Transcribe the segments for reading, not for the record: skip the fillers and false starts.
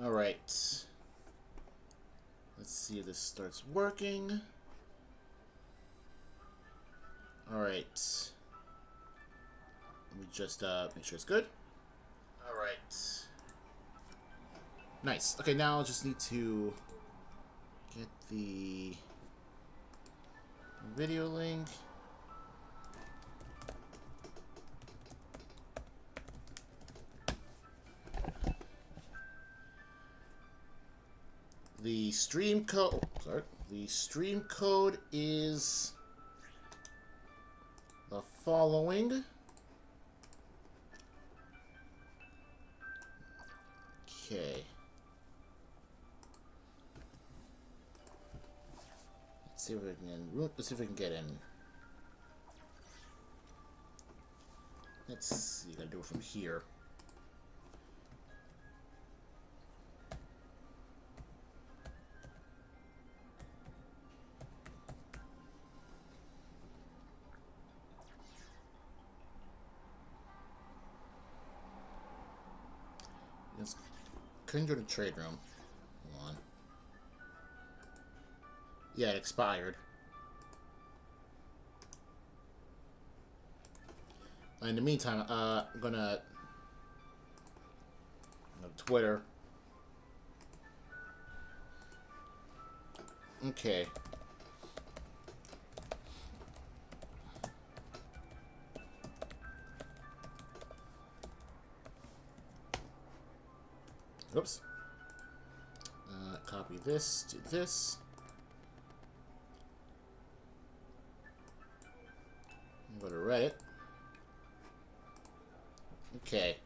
Alright. Let's see if this starts working. Alright. Let me just make sure it's good. Alright. Nice. Okay, now I just need to get the video link. The stream code, sorry, the stream code is the following. Okay. Let's see if we can get in. Let's see, gotta do it from here. Couldn't go to the trade room. Hold on. Yeah, it expired. In the meantime, I'm gonna Twitter. Okay. Oops. Copy this to this. Go to Reddit. Okay.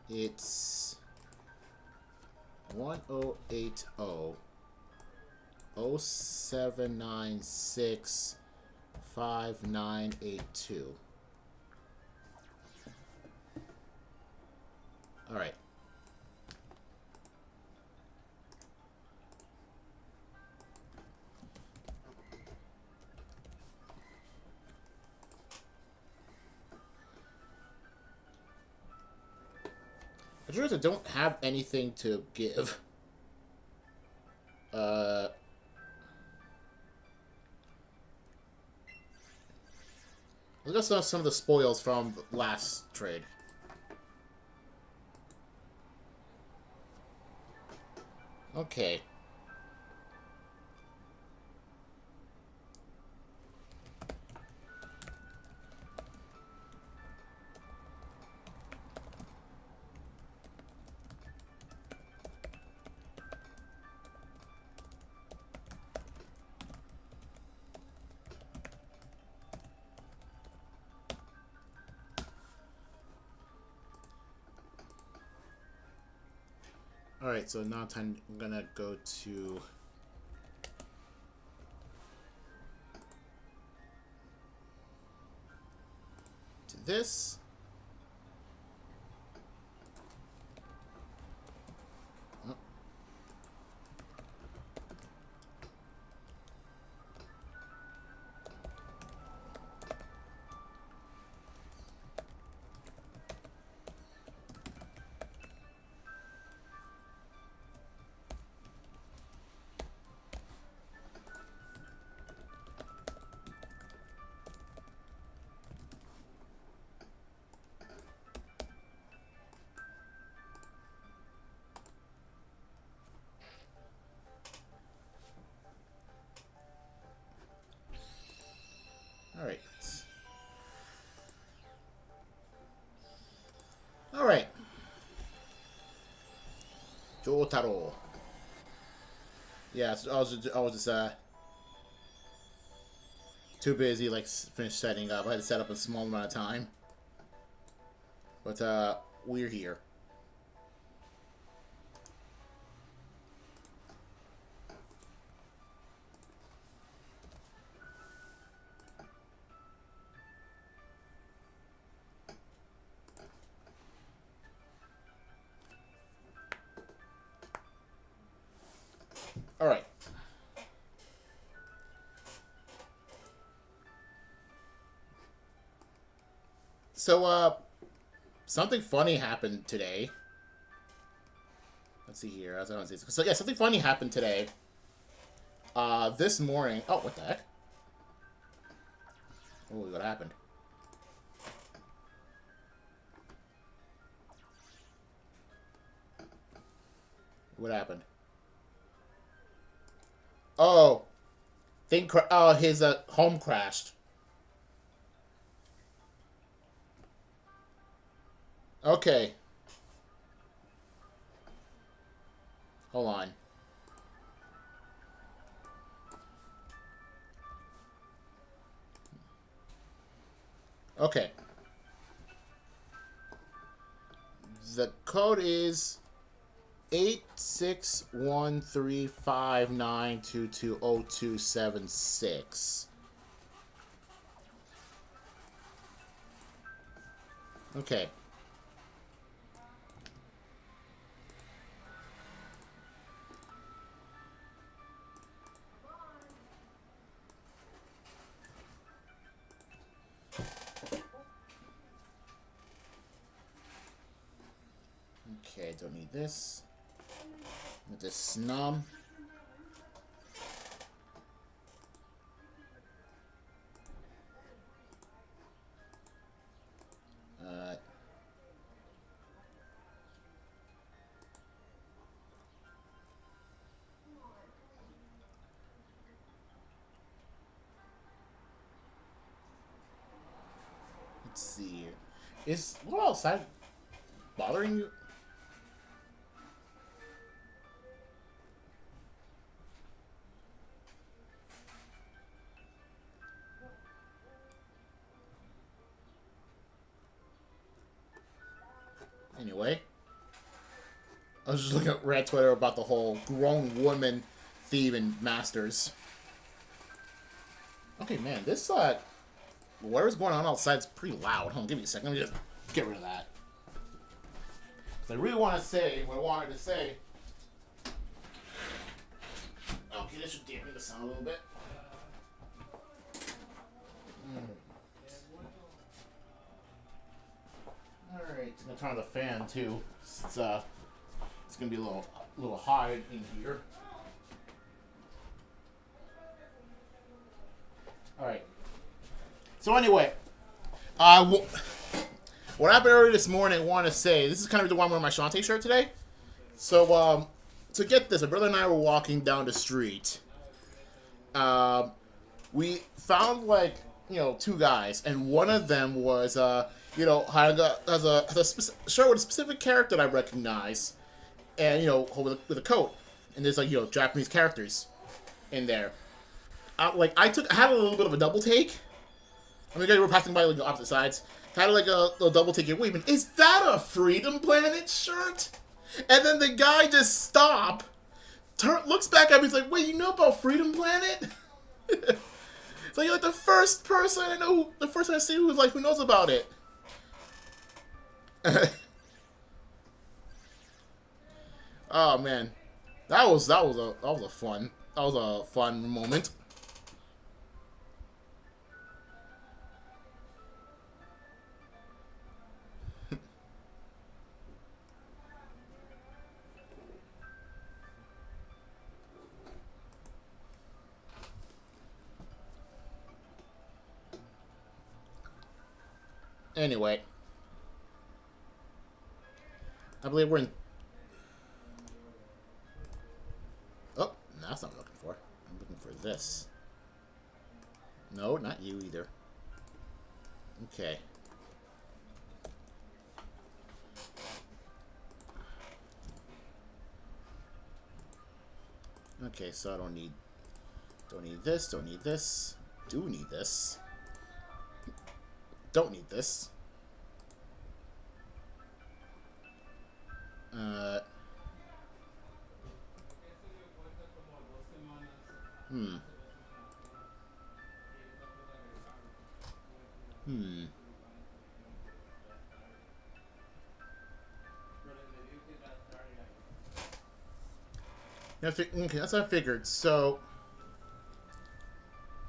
It's 1080-0796-5982. All right. I realize I don't have anything to give. I got some of the spoils from the last trade. Okay. Alright, so now I'm gonna go to this. Oh. Alright. Alright. Jotaro. Yeah, so I was just too busy, like, finish setting up. I had to set up a small amount of time. But, we're here. Alright. So, something funny happened today. Let's see here. I don't see. So yeah, something funny happened today. This morning. Oh, what the heck? Oh, what happened? What happened? Oh, his home crashed. Okay. Hold on. Okay. The code is 861359220276. Okay. Okay, don't need this. With this snub. Let's see. Is what outside bothering you? Anyway, I was just looking at Red Twitter about the whole grown woman theme in Masters. Okay, man, this whatever's going on outside is pretty loud. Hold on, give me a second. Let me just get rid of that. I really want to say what I wanted to say. Okay, this should dampen the sound a little bit. Alright, I'm gonna turn on the fan too. It's gonna be a little hot in here. Alright. So anyway, what happened earlier this morning, I want to say, this is kind of the one I'm wearing my Shantae shirt today. So, to get this, my brother and I were walking down the street. We found, like, two guys, and one of them was, has a shirt with a specific character that I recognize, and, with a coat. And there's, like, Japanese characters in there. I had a little bit of a double take. I mean, we were passing by, like, the opposite sides. Had, like, a little double take. Wait a minute, is that a Freedom Planet shirt? And then the guy just stopped, looks back at me, he's like, wait, you know about Freedom Planet? So you're like the first person I know, the first person I see who knows about it. Oh man, that was a fun moment. Anyway, I believe we're in. Oh, no, that's not what I'm looking for. I'm looking for this. No, not you either. Okay. Okay, so I don't need this, don't need this, do need this. Don't need this. Okay, that's what I figured. So,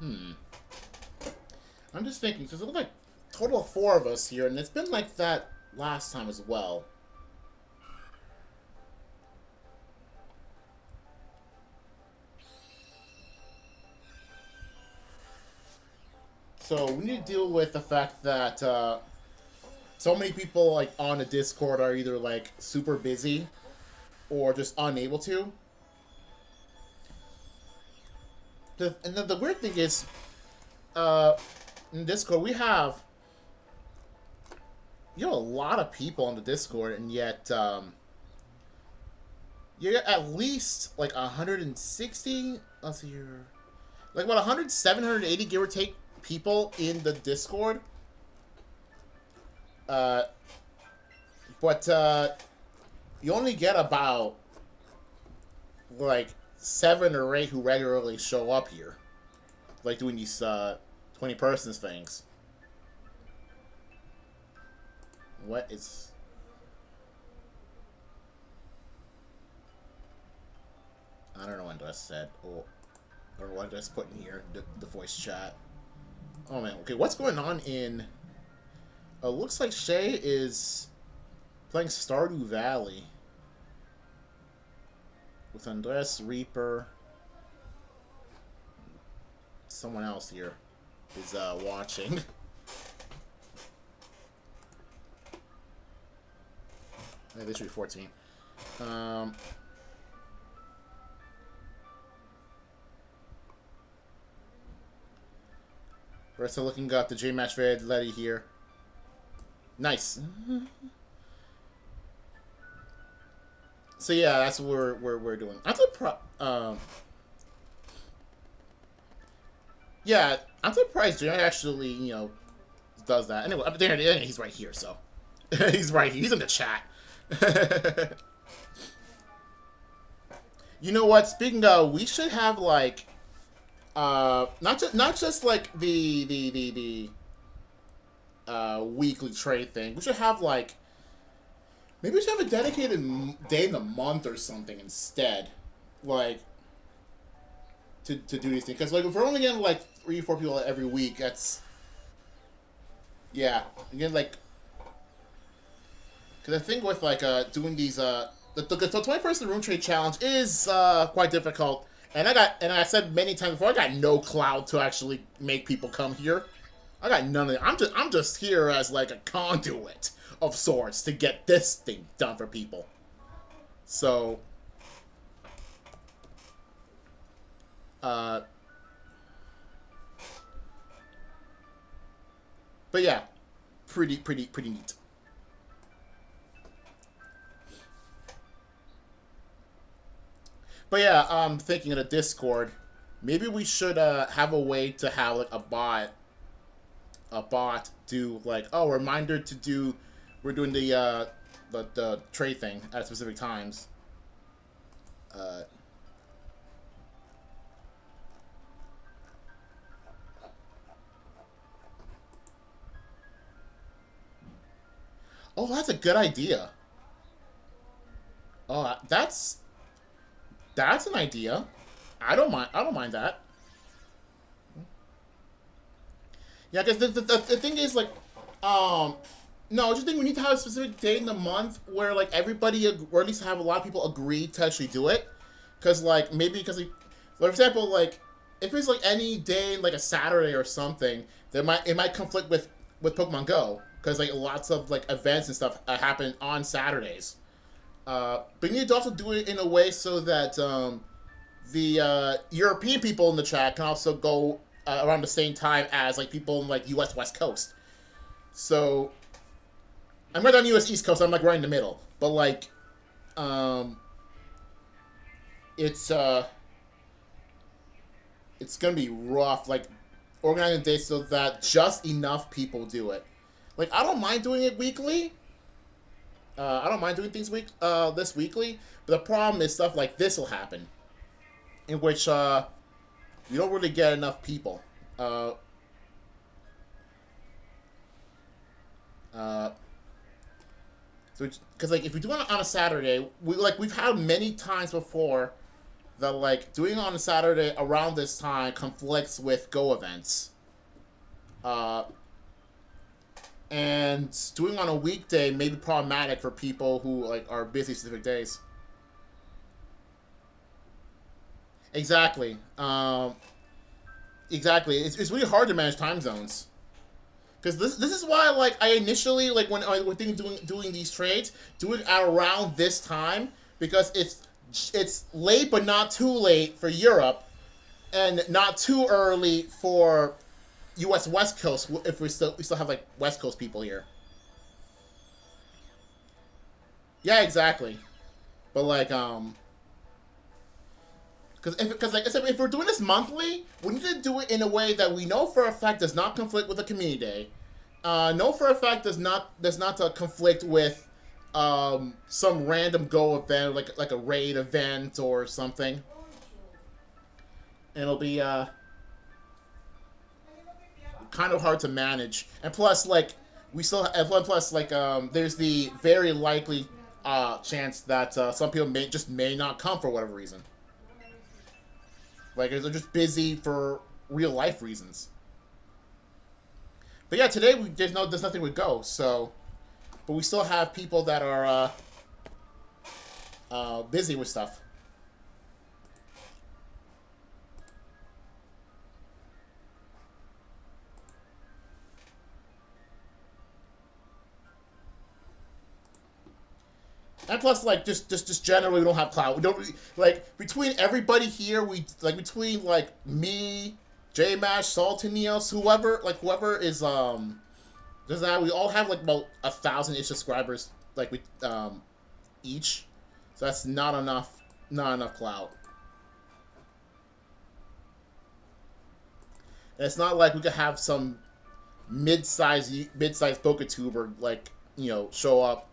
I'm just thinking, so there's like a total of 4 of us here, and it's been like that last time as well. So we need to deal with the fact that so many people like on the Discord are either like super busy or just unable to. And then the weird thing is, in Discord we have a lot of people on the Discord, and yet you got at least like 160. Let's see here, like about 100, 780 give or take people in the Discord. But you only get about like 7 or 8 who regularly show up here, like doing these 20 persons things. What is? I don't know what I said, or what I just put in here, the voice chat. Oh man, okay, what's going on in... looks like Shay is playing Stardew Valley with Andres, Reaper. Someone else here is watching. This should be 14. We're still looking up the J-Match Red Letty here. Nice. So yeah, that's what we're doing. Yeah, I'm surprised J actually, you know, does that. Anyway, up there, he's right here, so he's right here. He's in the chat. You know what? Speaking of, we should have like, not just like the weekly trade thing. We should have like, maybe we should have a dedicated day in the month or something instead, like to do these things. Because like if we're only getting like 3 or 4 people every week, that's again like. Because I think with like doing these the 20-person room trade challenge is quite difficult, and I said many times before, I got no clout to actually make people come here. I got none of it. I'm just here as like a conduit of sorts to get this thing done for people. So but yeah, pretty neat. But yeah, I'm thinking of the Discord. Maybe we should have a way to have like a bot do like, oh, reminder to do, we're doing the trade thing at specific times. Oh, that's a good idea. Oh, that's an idea. I don't mind that. Yeah, because the thing is like, no, I just think we need to have a specific day in the month where like everybody, or at least have a lot of people agree to actually do it. Because like maybe because for example, like if it's like any day like a Saturday or something, it might conflict with Pokemon Go, because like lots of like events and stuff happen on Saturdays. But you need to also do it in a way so that the European people in the chat can also go around the same time as like people in like U.S. West Coast. So I'm right on U.S. East Coast. I'm like right in the middle, but like it's gonna be rough. Like organizing dates so that just enough people do it. Like I don't mind doing it weekly. I don't mind doing things this weekly, but the problem is stuff like this will happen, in which you don't really get enough people. So because like if we do it on a Saturday, we've had many times before that like doing it on a Saturday around this time conflicts with Go events. and doing on a weekday may be problematic for people who like are busy specific days. Exactly. Exactly. It's really hard to manage time zones. Because this is why like I initially like when I was thinking doing these trades, doing it around this time because it's late but not too late for Europe, and not too early for U.S. West Coast if we still have like West Coast people here. Yeah, exactly. But like because like I said, if we're doing this monthly, we need to do it in a way that we know for a fact does not conflict with a community day. Know for a fact does not conflict with some random go event like a raid event or something. And it'll be kind of hard to manage. And plus, like we still and plus like there's the very likely chance that some people may not come for whatever reason. Like they're just busy for real life reasons. But yeah, today there's nothing with Go. So, but we still have people that are busy with stuff. And plus, like, just generally, we don't have cloud. We don't like between everybody here. We like between like me, J Mash, Saltinios, whoever is does that. We all have like about 1,000-ish subscribers, like we each. So that's not enough. Not enough clout. And it's not like we could have some mid-size Bookatuber like show up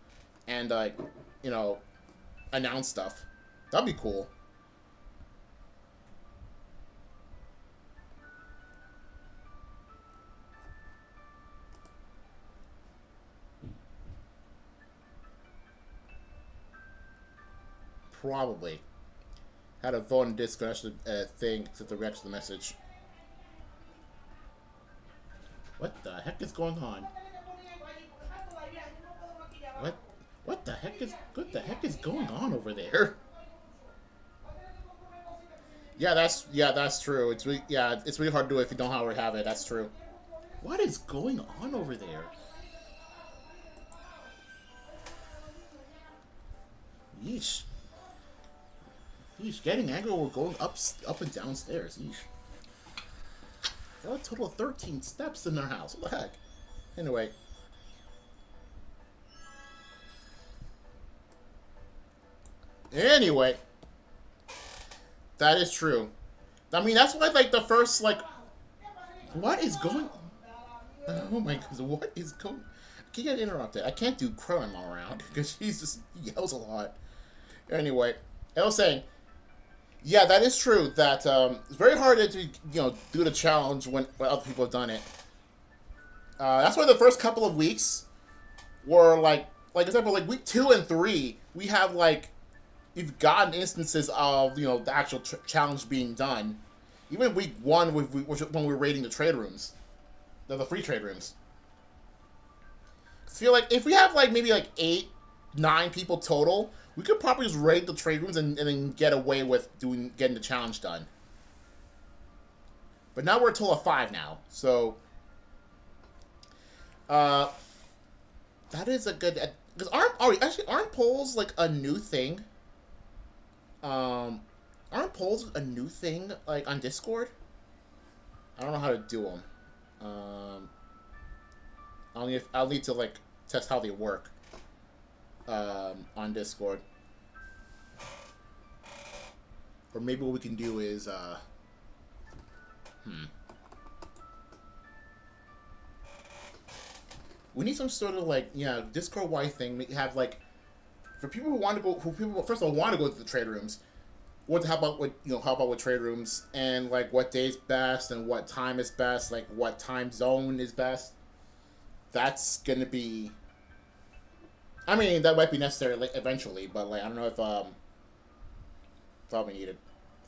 and like you know announce stuff. That'd be cool. Probably had a vote on Discord thing to the react to the message. What the heck is going on? What? What the heck is going on over there? Yeah, that's true. It's really hard to do it if you don't already have it. That's true. What is going on over there? Yeesh. Yeesh. Getting angry or going up and downstairs. Yeesh. There are a total of 13 steps in their house. What the heck? Anyway. Anyway. That is true. I mean, that's why, like, the first, like... What is going... Oh my god, what is going... I can't get interrupted. I can't do Krillin all around, because he yells a lot. Anyway, I was saying... Yeah, that is true, that it's very hard to, do the challenge when other people have done it. That's why the first couple of weeks were, like example, like week 2 and 3, we have, like... We've gotten instances of the actual challenge being done. Even week 1, when we were raiding the trade rooms, the free trade rooms. I feel like if we have like maybe like 8, 9 people total, we could probably just raid the trade rooms and then get away with getting the challenge done. But now we're a total of 5 now, so that is a good. Because aren't polls like a new thing? Aren't polls a new thing, like, on Discord? I don't know how to do them. I'll need to, like, test how they work, on Discord. Or maybe what we can do is, we need some sort of, like, Discord-wide thing. We have, like, for people who want to go, first of all want to go to the trade rooms, how about with trade rooms and like what day is best and what time is best, like what time zone is best. That's gonna be. I mean, that might be necessary eventually, but like I don't know if probably needed.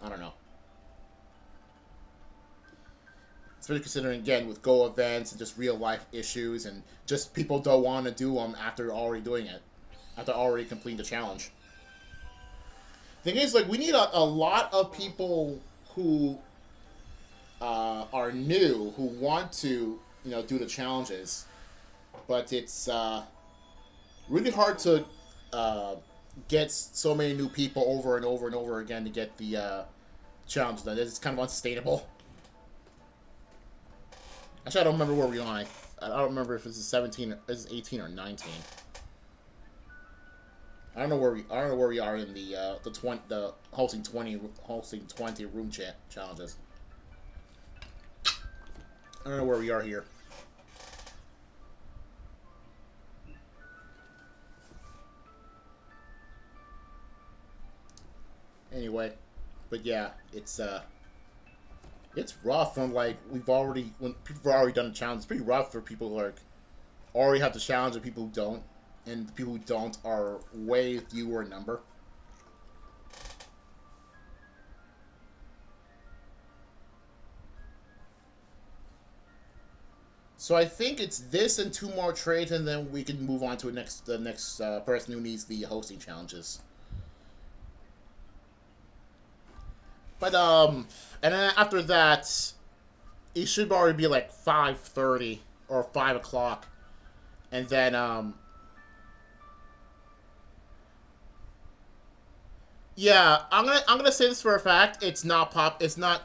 I don't know. especially considering again with Go events and just real life issues and just people don't want to do them after already doing it, after already completing the challenge. Thing is, like, we need a lot of people who are new, who want to, do the challenges, but it's really hard to get so many new people over and over and over again to get the challenge done. It's kind of unsustainable. Actually, I don't remember where we're on. I don't remember if this is 17, this is 18 or 19. I don't know where we are in the hosting 20 room challenges. I don't know where we are here. Anyway, but yeah, it's rough when when people have already done the challenge. It's pretty rough for people who already have the challenge and people who don't, and the people who don't are way fewer in number. So I think it's this and 2 more trades, and then we can move on to the next person who needs the hosting challenges. But and then after that, it should already be like 5:30 or 5 o'clock, and then yeah, I'm gonna say this for a fact. It's not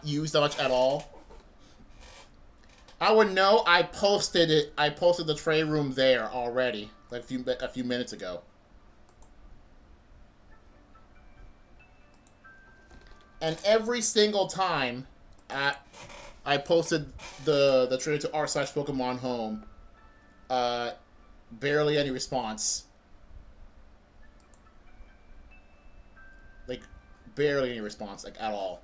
used that much at all. I would know. I posted it. I posted the trade room there already, like a few minutes ago. And every single time, I posted the trade to r/Pokemon Home. Barely any response. Like, barely any response, like, at all.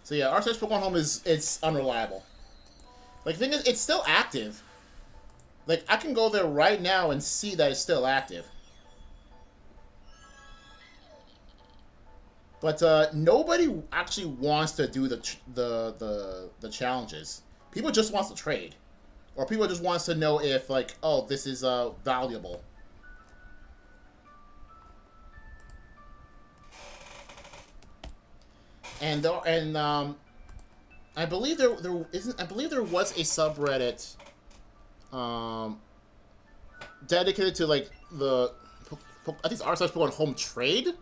So yeah, r/Pokemon Home it's unreliable. Like, the thing is, it's still active. Like, I can go there right now and see that it's still active. But nobody actually wants to do the challenges. People just wants to trade, or people just wants to know if like, oh, this is valuable. I believe there isn't. I believe there was a subreddit dedicated to like I think it's r/Pokemon Home Trade,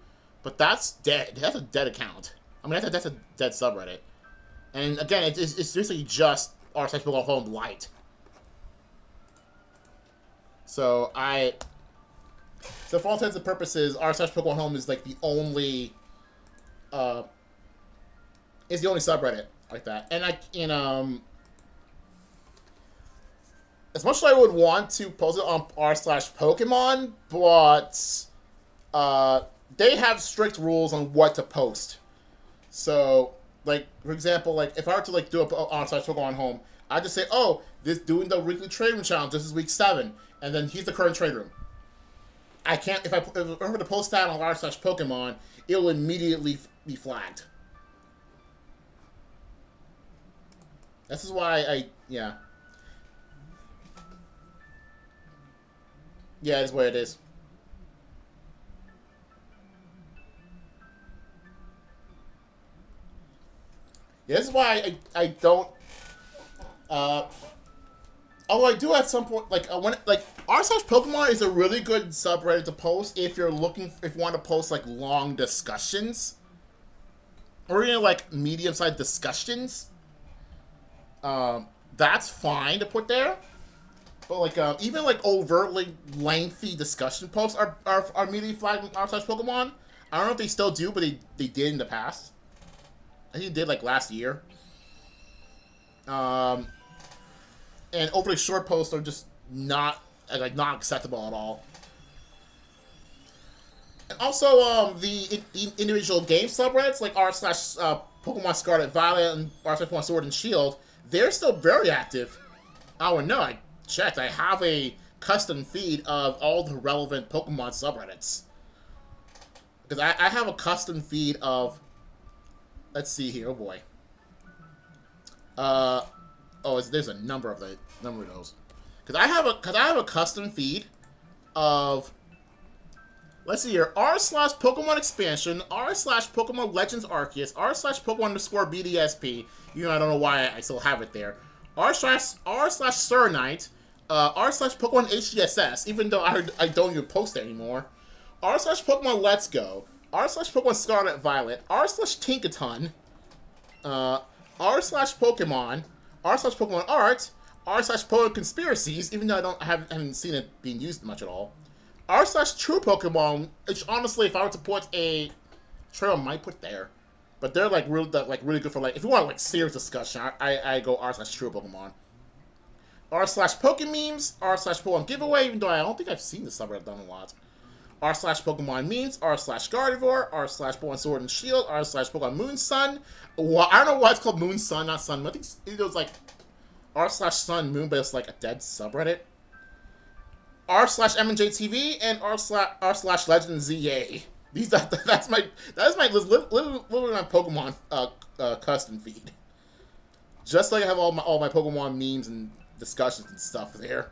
but that's dead. That's a dead account. I mean, that's a dead subreddit. And again, it's basically just r/Pokemon Home Lite. So for all intents and purposes, r/Pokemon Home is like the only subreddit like that. And as much as I would want to post it on r/Pokemon, but they have strict rules on what to post. So, like, for example, like, if I were to, like, do a r/Pokemon Home, I'd just say, oh, this doing the weekly trade room challenge, this is week 7, and then here's the current trade room. I can't, if I were to post that on r/Pokemon, it'll immediately be flagged. This is why yeah. Yeah, it's what it is. Yeah, this is why I don't. Although I do at some point, like r/Pokemon is a really good subreddit to post if you want to post like long discussions, or even like medium-sized discussions. That's fine to put there. But like even like overtly lengthy discussion posts are immediately flagged r/Pokemon. I don't know if they still do, but they did in the past. I think they did like last year. And overly short posts are just not acceptable at all. And also the individual game subreddits like r/Pokemon Scarlet Violet and r/Pokemon Sword and Shield, they're still very active. Oh, and no, I checked. I have a custom feed of all the relevant Pokemon subreddits. Because I have a custom feed of... Let's see here. Oh, boy. There's a number of those. Because I have a custom feed of... Let's see here. r/Pokemon Expansion, r/Pokemon Legends Arceus, r/Pokemon_BDSP. You know, I don't know why I still have it there. r/Surnite, r/Pokemon HDSS, even though I don't even post it anymore. r/Pokemon Let's Go, r/Pokemon Scarlet Violet, r/Tinkaton, r/Pokemon, r/Pokemon Art, r/Pokemon Conspiracies, even though I haven't seen it being used much at all. r/True Pokemon, which honestly, if I were to put a trail, I might put there. But they're really good for if you want serious discussion, I go r/True Pokemon. r/Pokememes, r/Pokemon Giveaway, even though I don't think I've seen this subreddit done a lot. r/Pokemon Memes, r/Gardevoir, r/Pokemon Sword and Shield, r/Pokemon Moon Sun. Well, I don't know why it's called Moon Sun, not Sun. I think it was like r/Sun Moon, but it's like a dead subreddit. r/MNJ TV and r/Legend ZA. That's my literally my Pokemon custom feed. Just like I have all my Pokemon memes and discussions and stuff there.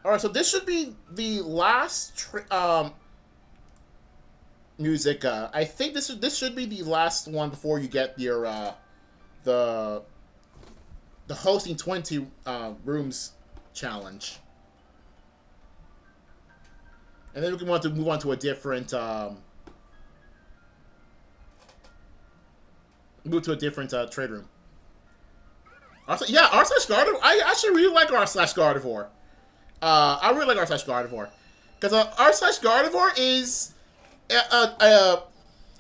All right, so this should be the last music. I think this should be the last one before you get your the hosting 20 rooms challenge. And then we can want to move on to a different trade room. Yeah, r/Gardevoir. I actually really like r/Gardevoir. I really like r/Gardevoir because r/Gardevoir is a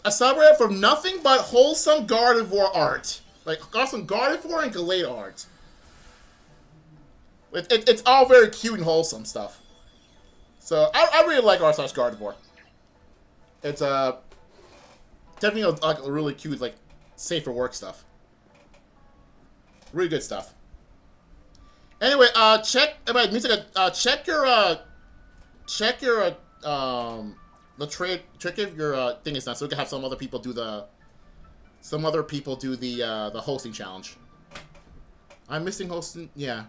subreddit for nothing but wholesome Gardevoir art. Like, awesome Gardevoir and Galate art. It's all very cute and wholesome stuff. So, I really like r/Gardevoir. It's, definitely, like, really cute, like, safe for work stuff. Really good stuff. Anyway, check if your thing is done, so we can have some other people do the hosting challenge. I'm missing hosting. Yeah.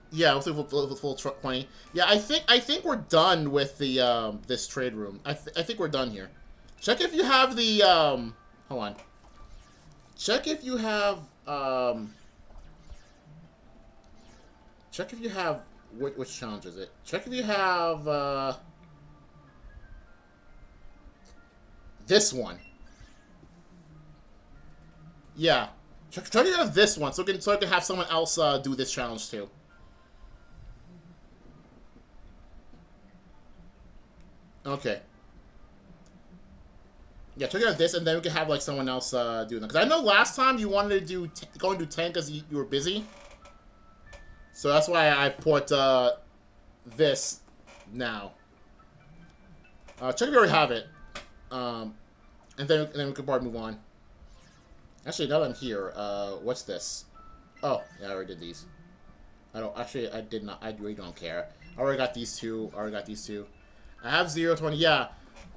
Yeah, we'll see full 20. Yeah, I think we're done with the this trade room. I think we're done here. Check if you have the hold on. Check if you have check if you have which challenge is it? Check if you have this one. Yeah. Check if you have this one so I can have someone else do this challenge too. Okay. Yeah, check out this, and then we can have like someone else do them. Because I know last time you wanted to do go and do 10 because you were busy. So that's why I put this now. Check if you already have it, and then we can probably move on. Actually, now that I'm here, what's this? Oh, yeah, I already did these. I did not. I really don't care. I already got these two. I have 0-20. Yeah.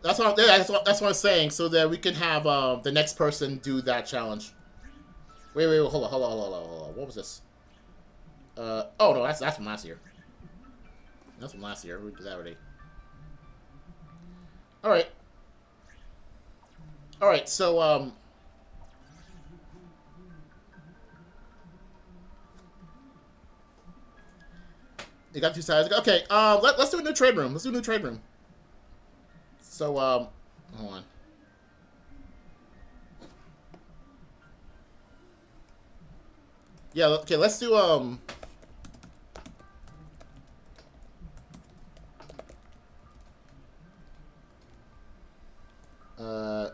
That's what I'm saying, so that we can have the next person do that challenge. Wait, hold on. What was this? Oh no, that's from last year. That's from last year. We did that already. All right. So you got two sides. Okay. Let's do a new trade room. So, hold on. Yeah, okay, let's do,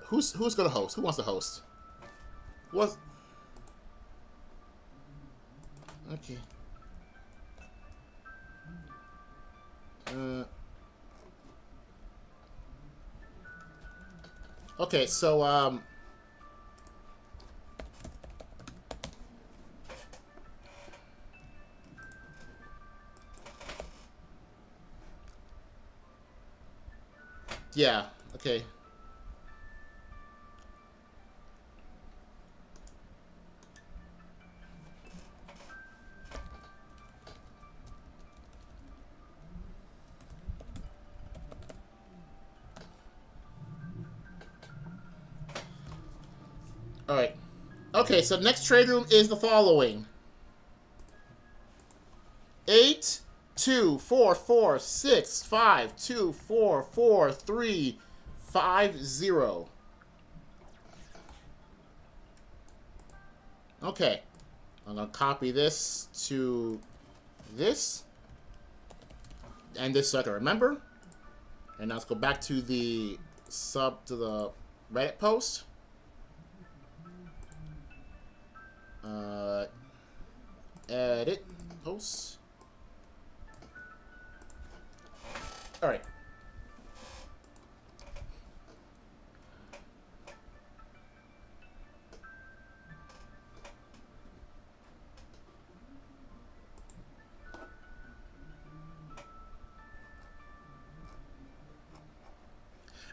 who's gonna host? Who wants to host? Okay. Okay, so, yeah, okay. Alright. Okay, so next trade room is the following. 8, 2, 4, 4, 6, 5, 2, 4, 4, 3, 5, 0. Okay. I'm going to copy this to this. And this so I can remember. And now let's go back to the Reddit post. Edit posts. Alright.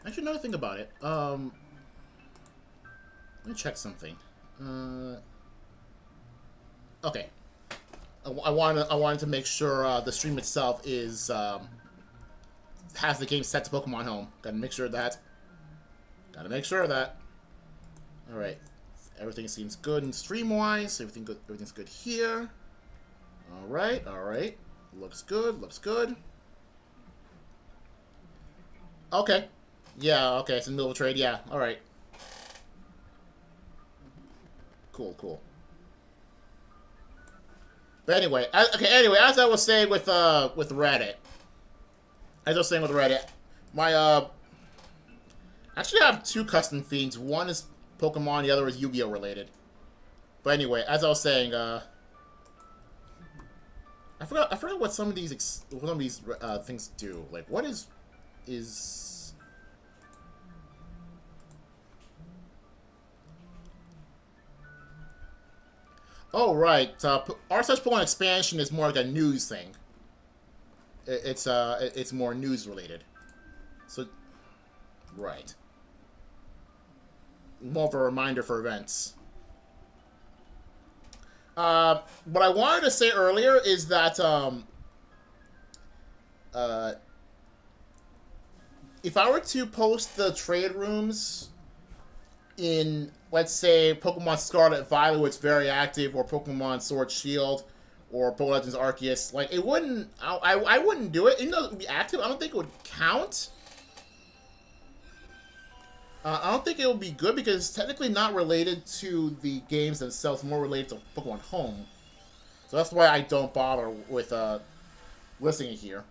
Actually, another thing about it. Let me check something. Okay. I wanted to make sure the stream itself is has the game set to Pokemon Home. Gotta make sure of that. Gotta make sure of that. All right. Everything seems good in stream-wise. Everything's good here. All right. All right. Looks good. Looks good. Okay. Yeah. Okay. It's in the middle of a trade. Yeah. All right. Cool. Cool. But anyway, anyway, as I was saying with Reddit, my actually I have two custom feeds. One is Pokemon, the other is Yu-Gi-Oh related. But anyway, as I was saying, I forgot what some of these things do. Like, what is Oh, right. R/Pokemon expansion is more like a news thing. It's more news related. So, right. More of a reminder for events. What I wanted to say earlier is that if I were to post the trade rooms in, let's say, Pokemon Scarlet Violet, where it's very active, or Pokemon Sword Shield, or Pokemon Legends Arceus, like, it wouldn't, I wouldn't do it. Even though it would be active, I don't think it would count. I don't think it would be good because it's technically not related to the games themselves, more related to Pokemon Home. So that's why I don't bother with listing it here.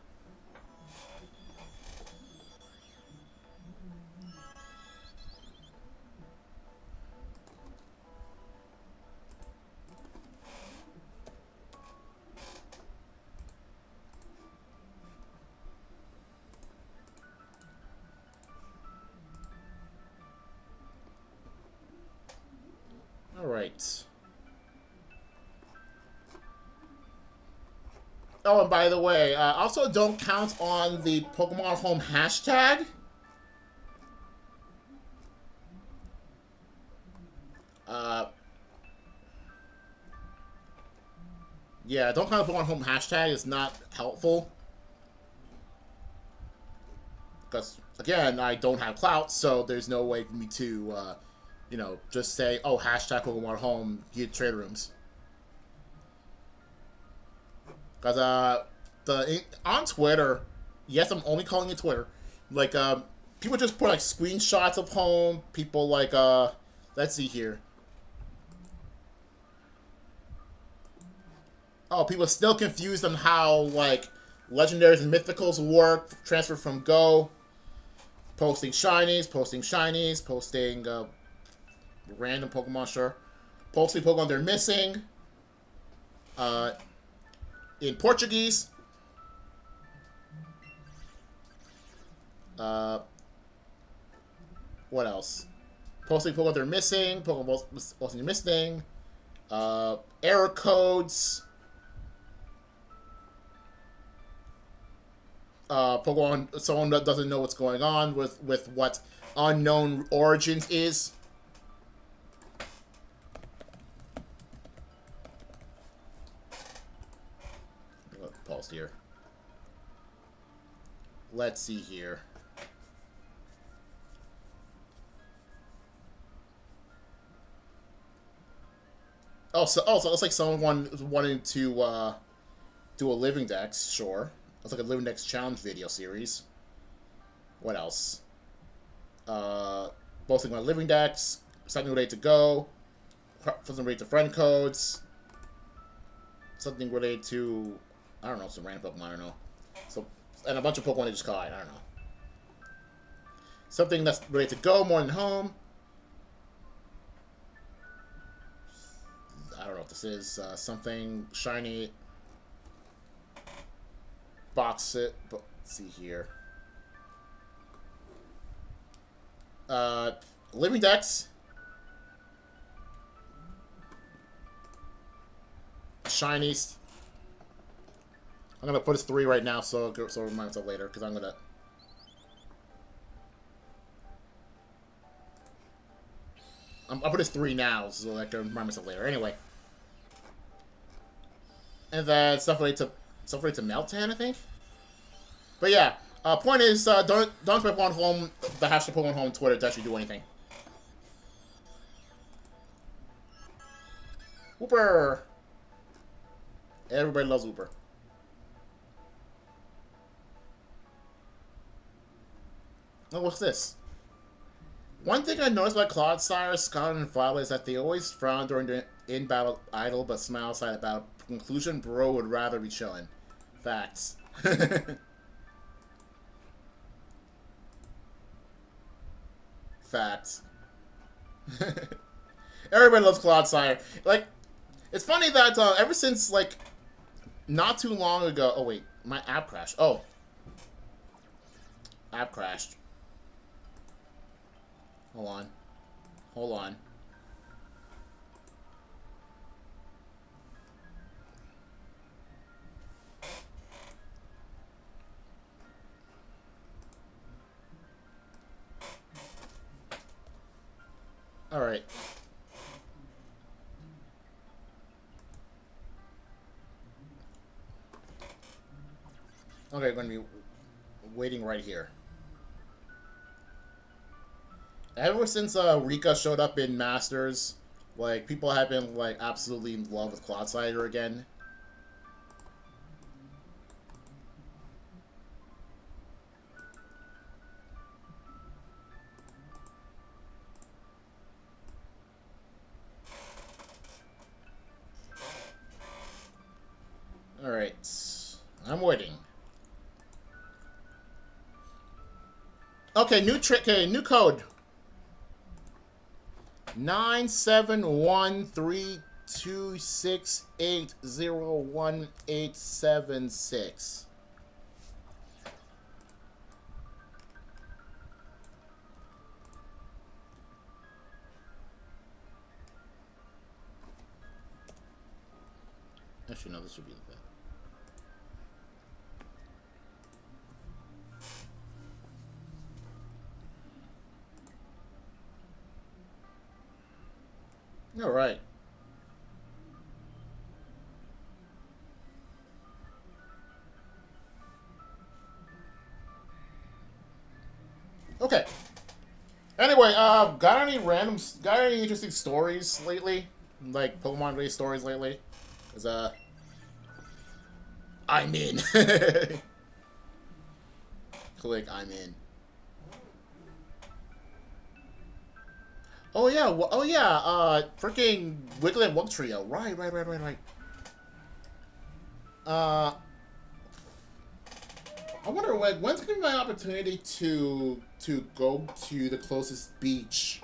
Alright. Oh, and by the way, also don't count on the Pokemon Home hashtag. Yeah, don't count the Pokemon Home hashtag. It's not helpful. Because, again, I don't have clout, so there's no way for me to, you know, just say, oh, hashtag Pokemon Home, get trade rooms. Because, on Twitter, yes, I'm only calling it Twitter, like, people just put, like, screenshots of Home, people, like, let's see here. Oh, people are still confused on how, like, legendaries and mythicals work, transfer from Go. Posting shinies, posting random Pokemon, sure. Posting Pokemon they're missing. In Portuguese. What else? Posting Pokemon they're missing. Pokemon posting they're missing. Error codes. Pokemon, someone that doesn't know what's going on with what unknown origins is. Pause here. Let's see here. So it looks like someone was wanting to do a Living Dex, sure. It's like a Living Dex challenge video series. What else? Posting my Living Dex, something related to Go, something related to friend codes, something related to, I don't know, some random Pokemon, I don't know. So, and a bunch of Pokemon they just caught, I don't know. Something that's related to Go more than home. I don't know what this is. Something shiny. Box it. Let's see here. Living Dex. Shinies. I'm gonna put his 3 right now, so I'll remind myself later, because I'm gonna. I'll put his 3 now, so I can remind myself later. Anyway. And then stuff related to Meltan, I think. But yeah, point is, don't expect Pokemon Home, the hashtag Pokemon Home Twitter to actually do anything. Whooper! Everybody loves Whooper. Oh, what's this? One thing I noticed about Clodsire, Scarlet, and Violet is that they always frown during the in-battle idle, but smile outside about conclusion. Bro would rather be chilling. Facts. Facts. Everybody loves Clodsire. Like, it's funny that ever since, like, not too long ago... Oh, wait. My app crashed. Oh. App crashed. Hold on. Hold on. Alright. Okay, I'm going to be waiting right here. Ever since Rika showed up in Masters, like, people have been, like, absolutely in love with Clodsire again. Alright. I'm waiting. Okay, new code. 97132680186. Actually, no, this should be the best. All right. Okay. Anyway, got any interesting stories lately? Like Pokemon-related stories lately? Cause I'm in. Click, I'm in. Oh yeah, freaking Wiggly and Wug Trio. Right. I wonder when's gonna be my opportunity to go to the closest beach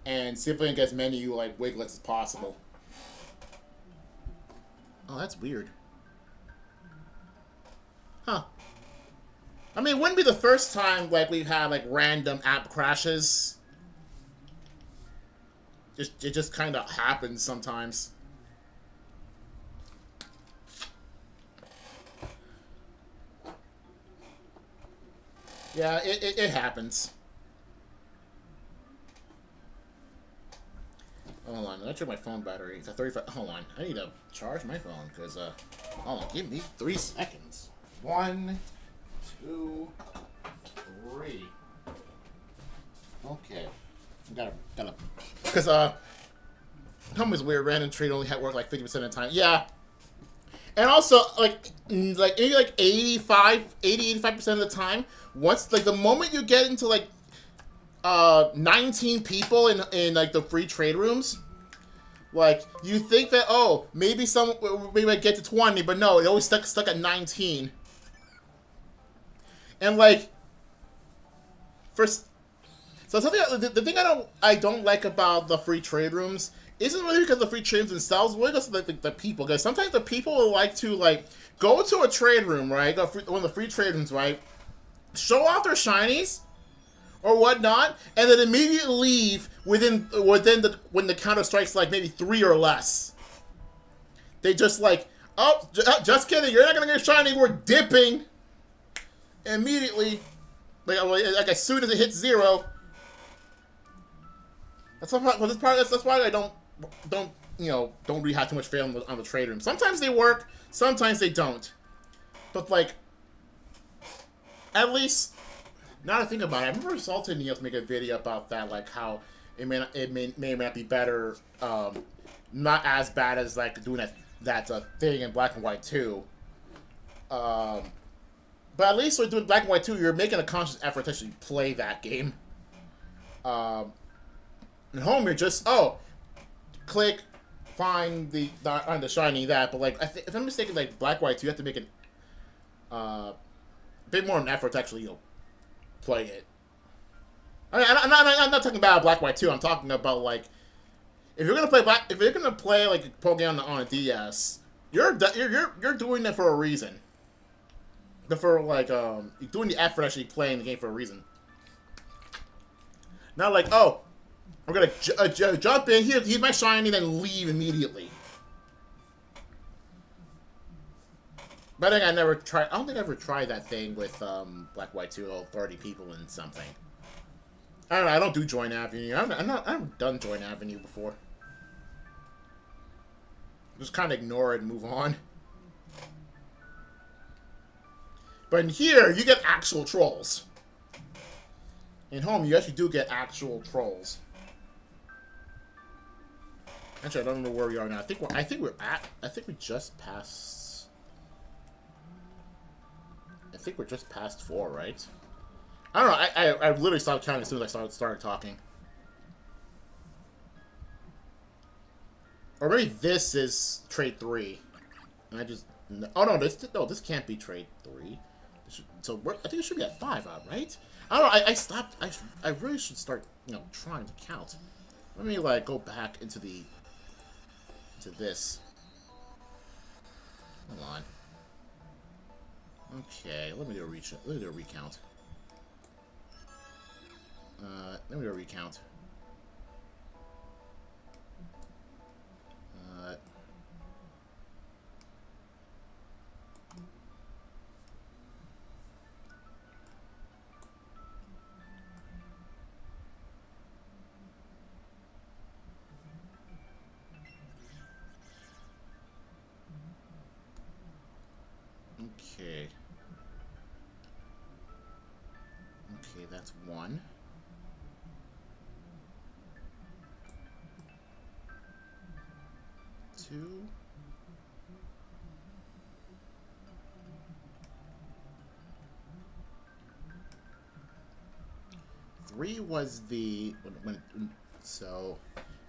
and see if I can get as many like Wiglets as possible. Oh, that's weird. Huh. I mean, it wouldn't be the first time like we've had like random app crashes it just kind of happens sometimes. Yeah, it happens. Hold on, let's check my phone battery. It's at 35. Hold on, I need to charge my phone because hold on, give me 3 seconds. 1, 2, 3. Okay, gotta, because Home is weird. Random trade only work like 50% of the time. Yeah, and also like maybe like 85% of the time. Once like the moment you get into like 19 people in like the free trade rooms, like you think that maybe I get to 20, but no, it always stuck at 19. And like first, so something the thing I don't like about the free trade rooms isn't really because of the free trade rooms themselves, really because of the people. Because sometimes the people will like to like go to a trade room, right? One of the free trade rooms, right? Show off their shinies or whatnot, and then immediately leave when the counter strikes like maybe 3 or less. They just like, just kidding, you're not gonna get shiny, we're dipping. Immediately, like as soon as it hits 0. That's why I don't really have too much faith on the trade room. Sometimes they work, sometimes they don't. But like, at least now that I think about it, I remember Salted Neils make a video about that, like how it may not be better, not as bad as like doing that thing in Black and White 2. But at least with doing Black and White 2, you're making a conscious effort to actually play that game. In Home, you're just click, find the shiny that. But like, if I'm mistaken, like Black White 2, you have to make it a bit more of an effort to actually play it. I mean, I'm not talking about Black White 2. I'm talking about like if you're gonna play like Pokemon on a DS, you're doing it for a reason. For like you're doing the effort actually playing the game for a reason. Not like we're gonna jump in here, here's my shiny, then leave immediately. But I think I don't think I ever tried that thing with Black White 2, 30 people and something. I don't know. I don't do Join Avenue. I haven't done Join Avenue before. Just kind of ignore it and move on. But in here, you get actual trolls. In Home, you actually do get actual trolls. Actually, I don't know where we are now. I think we just passed. I think we're just past 4, right? I don't know. I literally stopped counting as soon as I started talking. Or maybe this is trade 3, and I just this can't be trade 3. I think it should be at 5, right? I don't know. I stopped. I really should start trying to count. Let me like go back into this. Hold on. Okay, let me do a recount. Let me do a recount. Okay. Okay, that's 1. 2. 3 was the so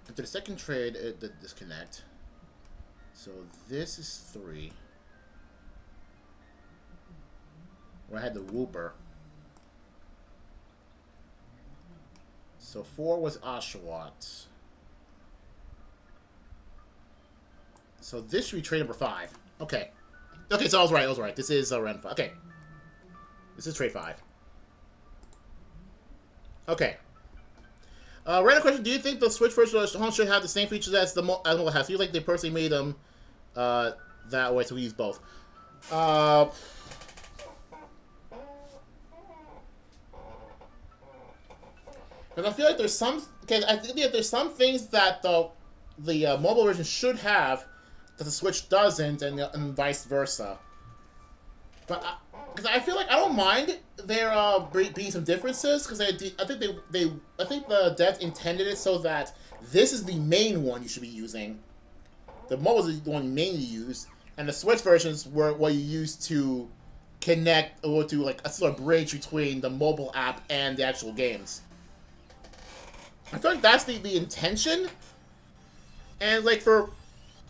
after the second trade the disconnect. So this is 3. Where I had the Wooper. So 4 was Oshawott. So this should be trade number 5. Okay. Okay, so I was right. This is round 5. Okay. This is trade 5. Okay. Random question: do you think the Switch version of Home should have the same features as the as mobile has? I feel like they personally made them that way, so we use both. Uh, Because I feel like there's some. Because I think that there's some things that the mobile version should have that the Switch doesn't, and vice versa. But because I feel like I don't mind there being some differences, because I think I think the devs intended it so that this is the main one you should be using. The mobile is the one you mainly use, and the Switch versions were what you use to connect or to like a sort of bridge between the mobile app and the actual games. I feel like that's the intention, and like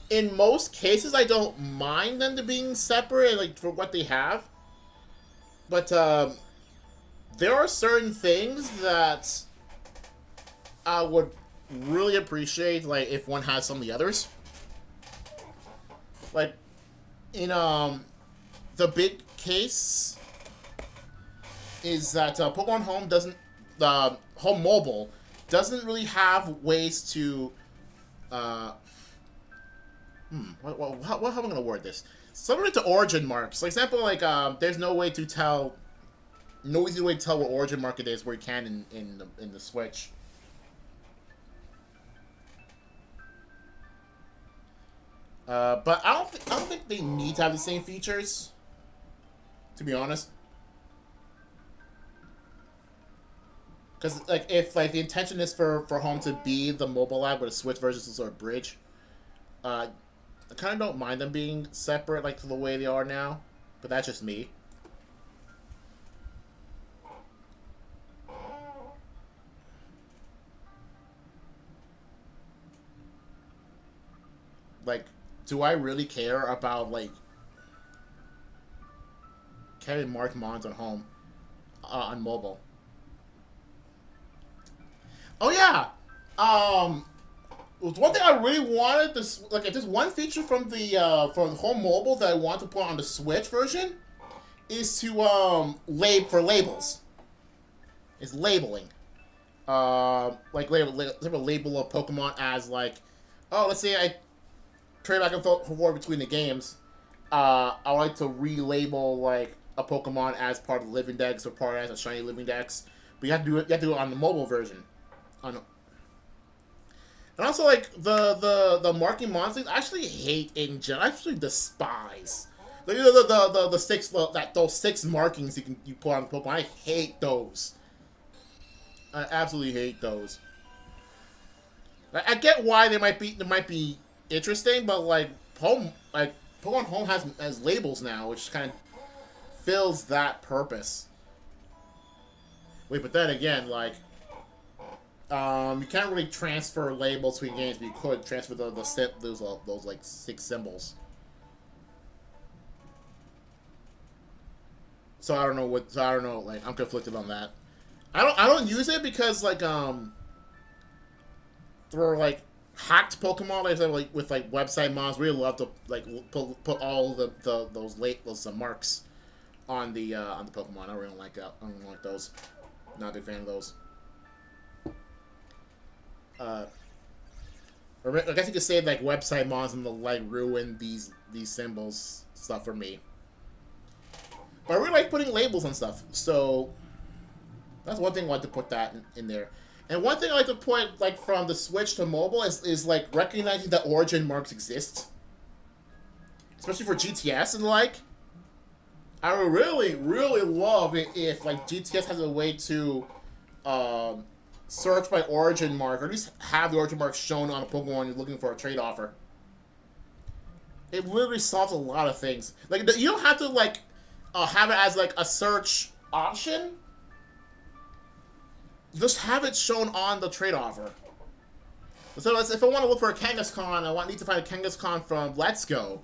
in most cases I don't mind them to being separate, like for what they have, but there are certain things that I would really appreciate, like if one has some of the others, like in the big case is that Pokemon Home doesn't Home Mobile doesn't really have ways to how am I gonna word this? Similar to origin marks. For example, like there's no way to tell, no easy way to tell what origin mark it is where you can in the Switch. But I don't think they need to have the same features, to be honest. Because like if like the intention is for Home to be the mobile app with a Switch versus a sort of bridge, I kind of don't mind them being separate like the way they are now. But that's just me. Like, do I really care about like carrying Mark Mons on Home on mobile? Oh yeah. One thing I really wanted this, like, if there's one feature from the Home Mobile that I want to put on the Switch version, is to for labels. Is labeling. Like label a Pokemon as like, oh, let's say I trade back and forth between the games. I like to relabel like a Pokemon as part of the Living Dex or part as a Shiny Living Dex, but you have to do it. You have to do it on the mobile version. On And also, like, the marking monsters, I actually hate in general. I actually despise. The six, those 6 markings you put on the Pokemon. I hate those. I absolutely hate those. I get why they might be interesting, but like Pokemon Home has labels now, which kind of fills that purpose. Wait, but then again, like, you can't really transfer labels between games, but you could transfer those like 6 symbols. So I don't know what. So I don't know. Like, I'm conflicted on that. I don't use it because like for like hacked Pokemon, like with like website mods, really love to like put all those marks on the Pokemon. I really don't like that. I don't like those. Not a big fan of those. Or I guess you could say like website mods and the like ruin these symbols stuff for me. But I really like putting labels on stuff, so that's one thing I like to put that in there. And one thing I like to put like from the Switch to mobile is like recognizing that origin marks exist, especially for GTS and the like. I would really love it if like GTS has a way to search by origin mark, or at least have the origin mark shown on a Pokemon you're looking for a trade offer. It literally solves a lot of things. Like, you don't have to like have it as like a search option. Just have it shown on the trade offer. So if I want to look for a Kangaskhan, I need to find a Kangaskhan from Let's Go,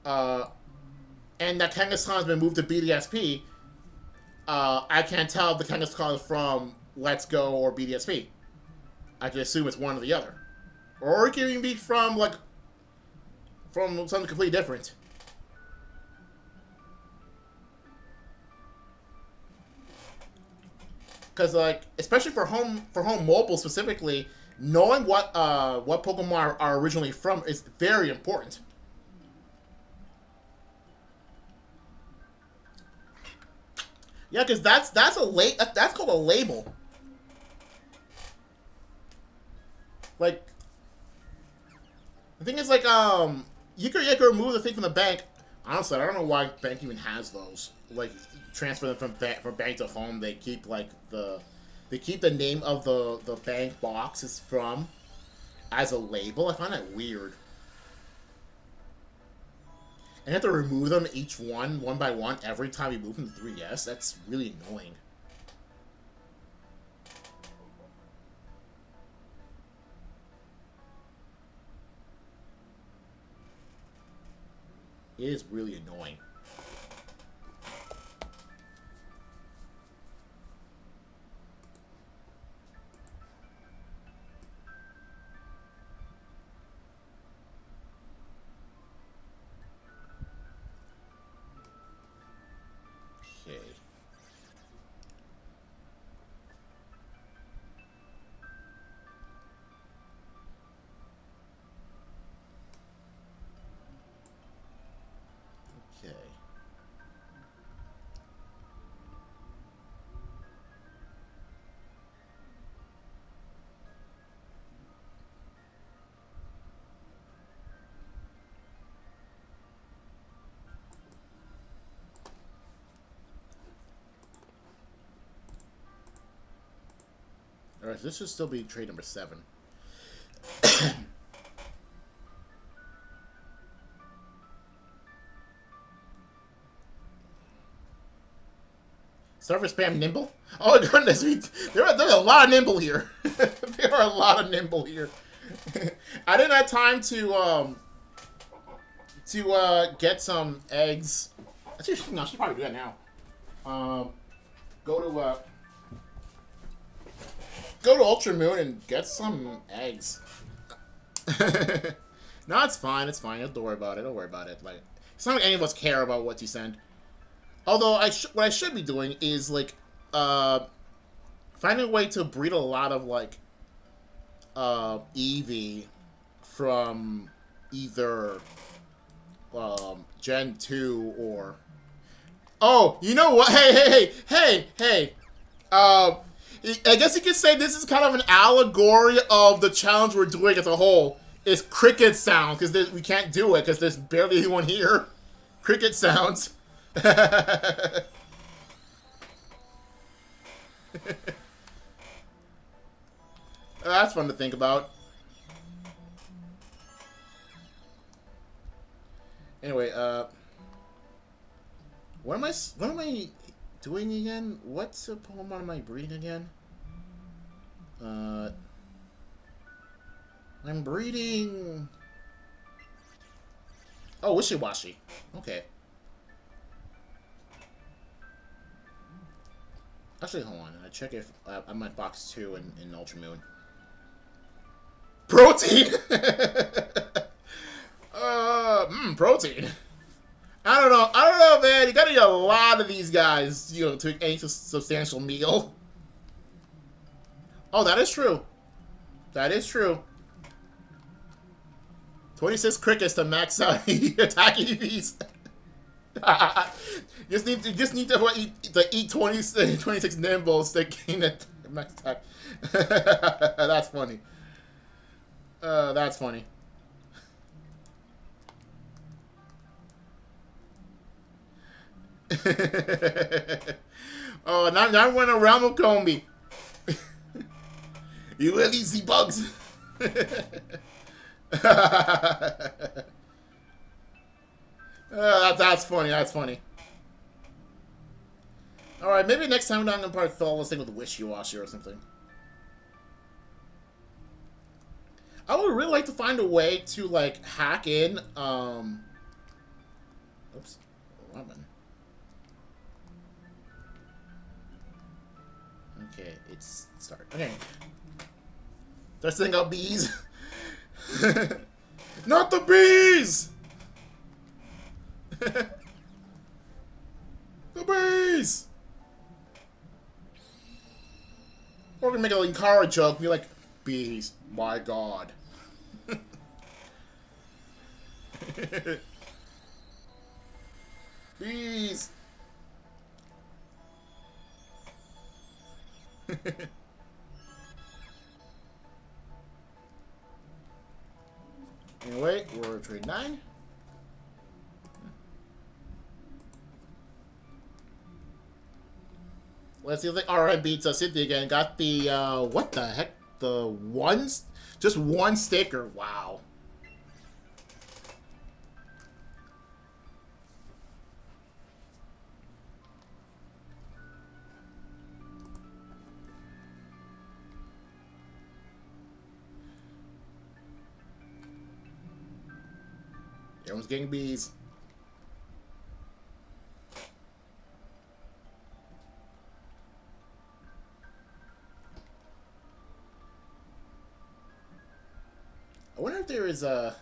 and that Kangaskhan has been moved to BDSP. I can't tell if the Kangaskhan is from Let's Go or BDSP. I can assume it's one or the other, or it can even be from something completely different. because like especially for home mobile specifically, knowing what Pokemon are originally from is very important. Yeah, because that's called a label. Like the thing is like you could remove the thing from the bank. Honestly, I don't know why bank even has those. Like transfer them from bank to home. They keep the name of the bank box is from as a label. I find that weird. And you have to remove them each one by one every time you move from the 3DS. That's really annoying. It is really annoying. Okay. Okay. Alright, so this should still be trade number 7. Server spam nimble? Oh my goodness, there's a lot of nimble here. There are a lot of nimble here. I didn't have time to get some eggs. Actually, no, I should probably do that now. Go to Ultra Moon and get some eggs. No, it's fine. It's fine. Don't worry about it. Don't worry about it. Like, it's not like any of us care about what you send. Although what I should be doing is like finding a way to breed a lot of like Eevee from either Gen 2 or oh, you know what? Hey. I guess you could say this is kind of an allegory of the challenge we're doing as a whole. It's cricket sound because we can't do it because there's barely anyone here. Cricket sounds. That's fun to think about. Anyway, what am I doing again? What's a Pokemon am I breeding again? I'm breeding. Oh, Wishy-Washy. Okay. Actually, hold on. I check if I'm at box 2 in Ultra Moon. Protein. Protein. I don't know, man. You gotta eat a lot of these guys, you know, to eat any substantial meal. Oh, that is true. That is true. 26 crickets to max out attack EVs. You just need to eat 26 nimbles to gain a max attack. That's funny. That's funny. Oh, now I want a realm of Combi. You will eat the bugs. That's funny. That's funny. All right, maybe next time I'm gonna probably fill this thing with Wishy-Washy or something. I would really like to find a way to like hack in. Oops, Robin. Okay, it's start. Okay, start setting up bees. Not the bees. The bees. gonna make a Linkara joke, be like, bees, my god. Bees. Anyway, we're trade 9. Let's see if the RM beats Cynthia again. Got the, what the heck? The just one sticker. Wow. Everyone's getting bees. I wonder if there is a...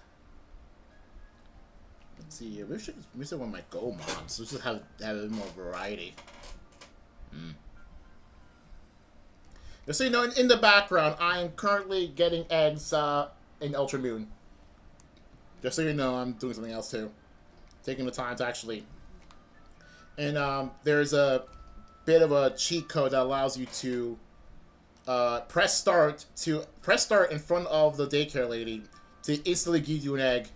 Let's see here. Maybe I should miss one of my Goemons. So just have a bit more variety. Just so you know, in the background, I am currently getting eggs in Ultra Moon. Just so you know, I'm doing something else too. Taking the time to actually... And there's a bit of a cheat code that allows you to press start in front of the daycare lady to instantly give you an egg.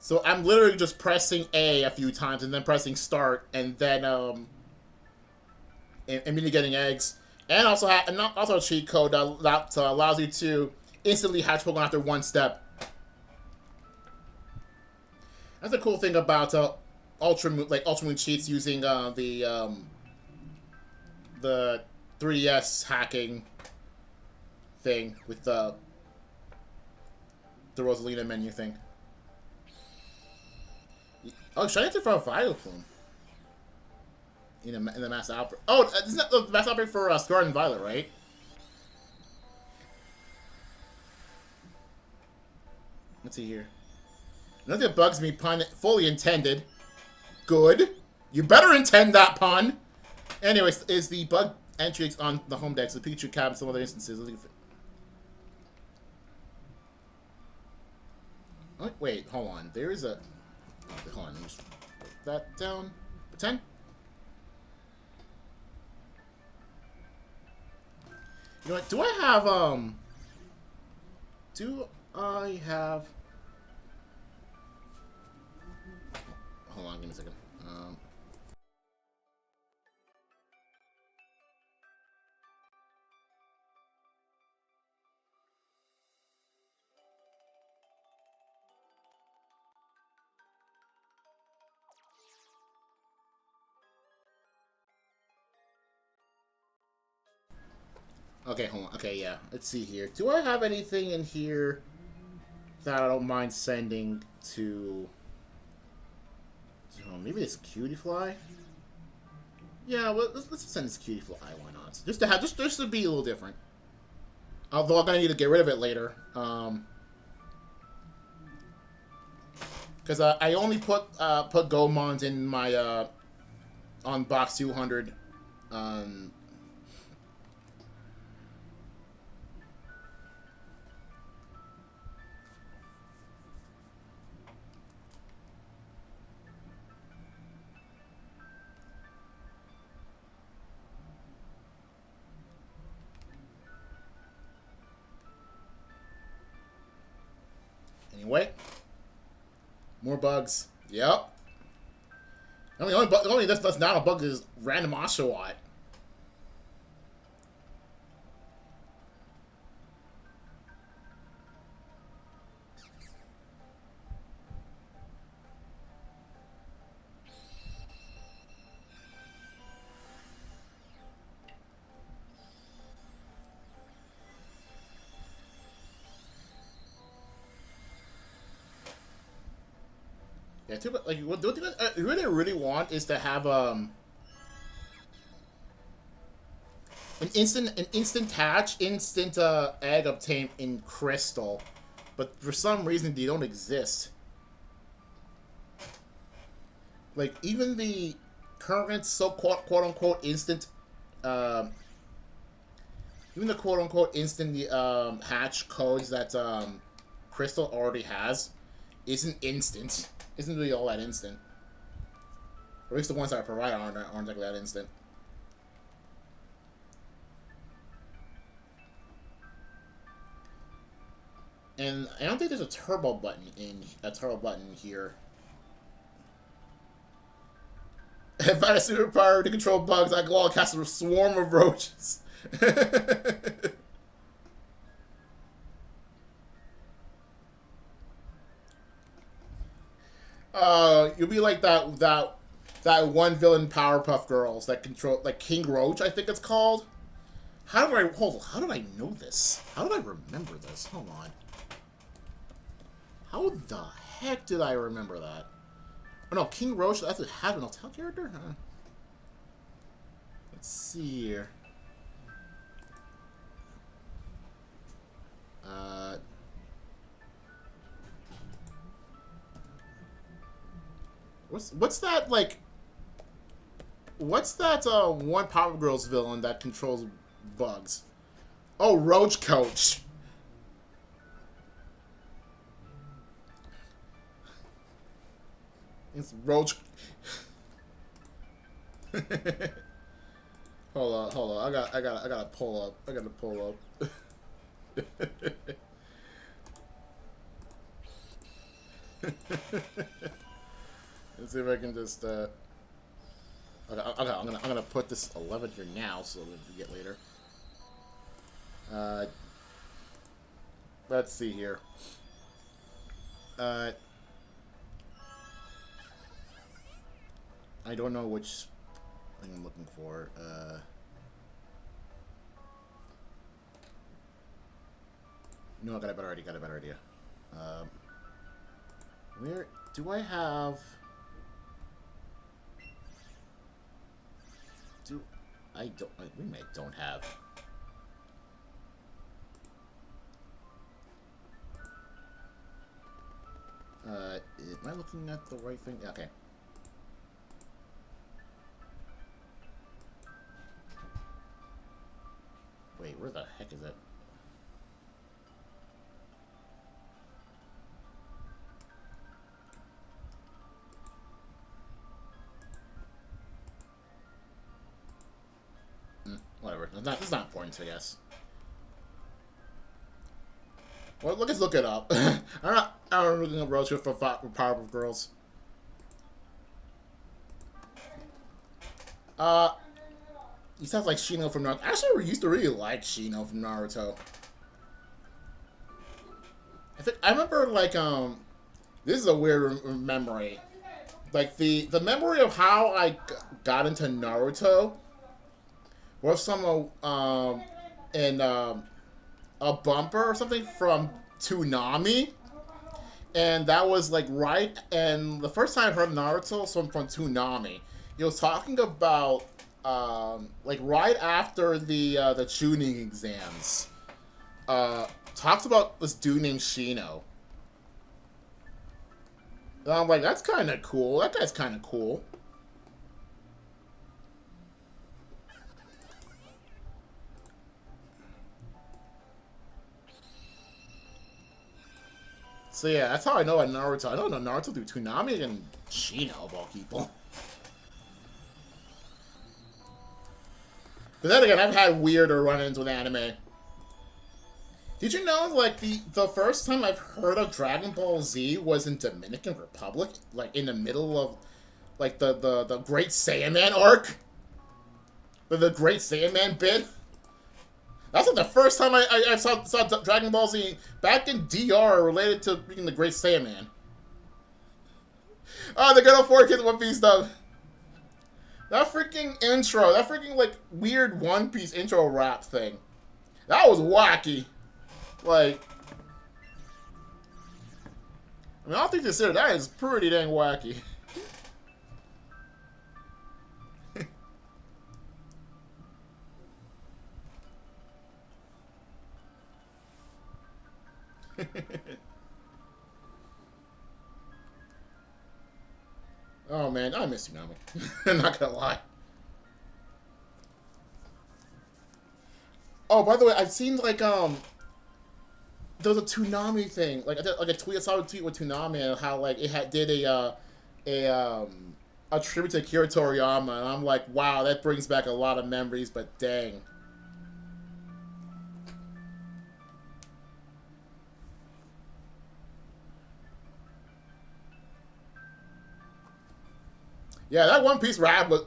So I'm literally just pressing A few times and then pressing start and then immediately getting eggs. And also a cheat code that allows you to instantly hatch Pokemon after one step. That's a cool thing about Ultra Moon cheats using the 3DS hacking thing with the Rosalina menu thing. Oh, should I enter for a Vileplume? In the mass outbreak. Oh, isn't that the mass outbreak for Scarlet and Violet, right? Let's see here. Nothing that bugs me, pun fully intended. Good. You better intend that pun. Anyways, is the bug entries on the home deck, so the Pikachu cab and some other instances. Oh, wait, hold on. There is a... Hold on, let me just put that down. Pretend. You know what? Do I have, Hold on, give me a second. Okay, hold on. Okay, yeah. Let's see here. Do I have anything in here that I don't mind sending to... maybe this Cutie Fly? Yeah, well, let's send this Cutie Fly. Why not? Just to have, just to be a little different. Although I'm gonna need to get rid of it later. Because I only put Goemons in my on box 200. Anyway, more bugs. Yep. The only that's not a bug is random Oshawott. Yeah, too bad. Like, what I really want is to have an instant hatch, instant egg obtained in Crystal, but for some reason they don't exist. Like even the current so quote unquote instant, um, even the quote unquote instant hatch codes that Crystal already has isn't instant. Isn't really all that instant. Or at least the ones that I provide aren't like that instant. And I don't think there's a turbo button here. If I had a superpower to control bugs, I'd go cast a swarm of roaches. You'll be like that one villain Powerpuff Girls that control, like King Roach, I think it's called. How do I know this? How did I remember this? Hold on. How the heck did I remember that? Oh no, King Roach, that's a Hazbin Hotel character? Huh? Let's see here. What's that, like... What's that, one Power Girls villain that controls bugs? Oh, Roach Coach. It's Roach... hold on. I gotta pull up. Let's see if I can just, okay, I'm gonna put this 11 here now, so we forget later. Let's see here. I don't know which thing I'm looking for. No, I got a better idea. Where do I have? I don't have. Am I looking at the right thing? Okay. Wait, where the heck is it? Whatever. It's not important, I guess. Well, let's look it up. I'm looking up Roach for Powerpuff Girls. He sounds like Shino from Naruto. Actually, we used to really like Shino from Naruto. I remember, like, this is a weird memory. Like, the memory of how I got into Naruto was some, in, a bumper or something from Toonami. And that was, like, right, and the first time I heard Naruto was from Toonami. He was talking about, like, right after the Chunin exams. Talks about this dude named Shino. And I'm like, that's kind of cool. That guy's kind of cool. So yeah, that's how I know Naruto. I don't know Naruto through Toonami and Shino, of all people. But then again, I've had weirder run-ins with anime. Did you know, like, the first time I've heard of Dragon Ball Z was in Dominican Republic? Like, in the middle of, like, the Great Saiyaman arc? The Great Saiyaman bit? That's like the first time I saw Dragon Ball Z back in DR related to being the Great Saiyaman. Oh, the good old 4 Kids One Piece stuff. That freaking intro, that freaking, like, weird One Piece intro rap thing. That was wacky. Like, I mean, all things considered, that is pretty dang wacky. Oh man, I miss Tsunami. I'm not gonna lie. Oh, by the way, I've seen like there was a Toonami thing. Like I did like a tweet. I saw a tweet with Toonami and how like it had did a tribute to Akira Toriyama, and I'm like, wow, that brings back a lot of memories. But dang. Yeah, that One Piece rap was.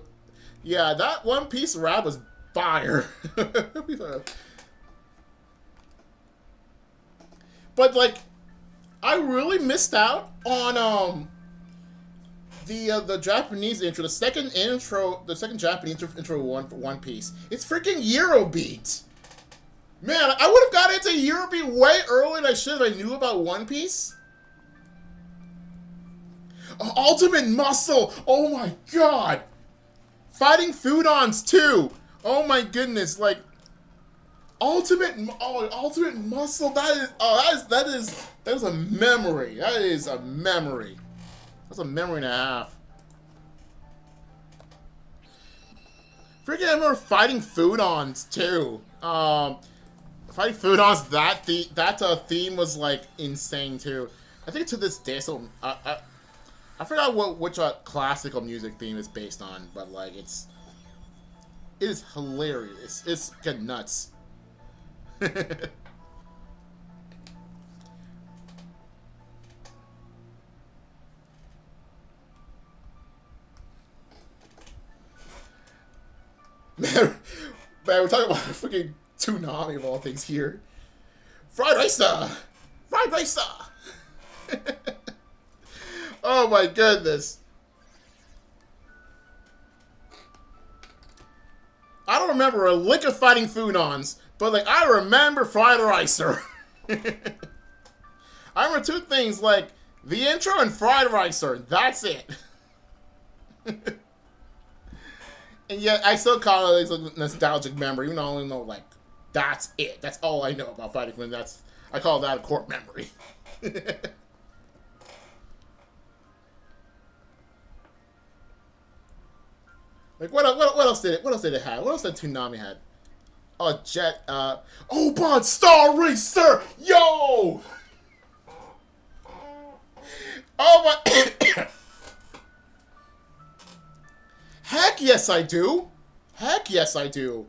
Yeah, that One Piece rap was fire. But like, I really missed out on the Japanese intro, the second Japanese intro for One Piece. It's freaking Eurobeat. Man, I would have got into Eurobeat way earlier than I should if I knew about One Piece. Ultimate Muscle! Oh my god! Fighting Foodons too! Oh my goodness, like Ultimate Muscle, that is a memory. That is a memory. That's a memory and a half. Freaking I remember Fighting Foodons too. Fighting Foodons, that theme was like insane too. I think to this day, so I forgot which classical music theme is based on, but like it is hilarious. It's getting nuts. Man, we're talking about freaking Toonami of all things here. Fried Racer! Fried Racer! Oh my goodness. I don't remember a lick of Fighting Foodons, but like I remember Fried Ricer. I remember two things, like the intro and Fried Ricer. That's it. And yet I still call it like a nostalgic memory, even though I only know like that's it. That's all I know about Fighting Foodons. I call that a core memory. Like what else did it have? What else did Toonami had? Oh, Obon Star Racer! Yo! Oh my... Heck yes I do! Heck yes I do!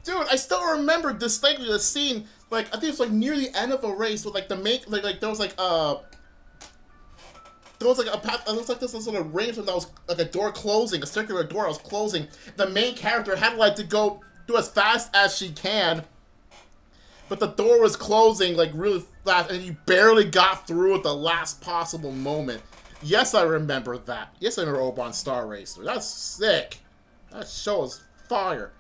Dude, I still remember distinctly the scene, like, I think it was like near the end of a race with like the main, like there was like there was like a path, it looks like this sort of range that was like a door closing, a circular door that was closing. The main character had like to go do as fast as she can, but the door was closing like really fast, and you barely got through at the last possible moment. Yes, I remember that. Yes, I remember Obon Star Racer. That's sick. That show is fire.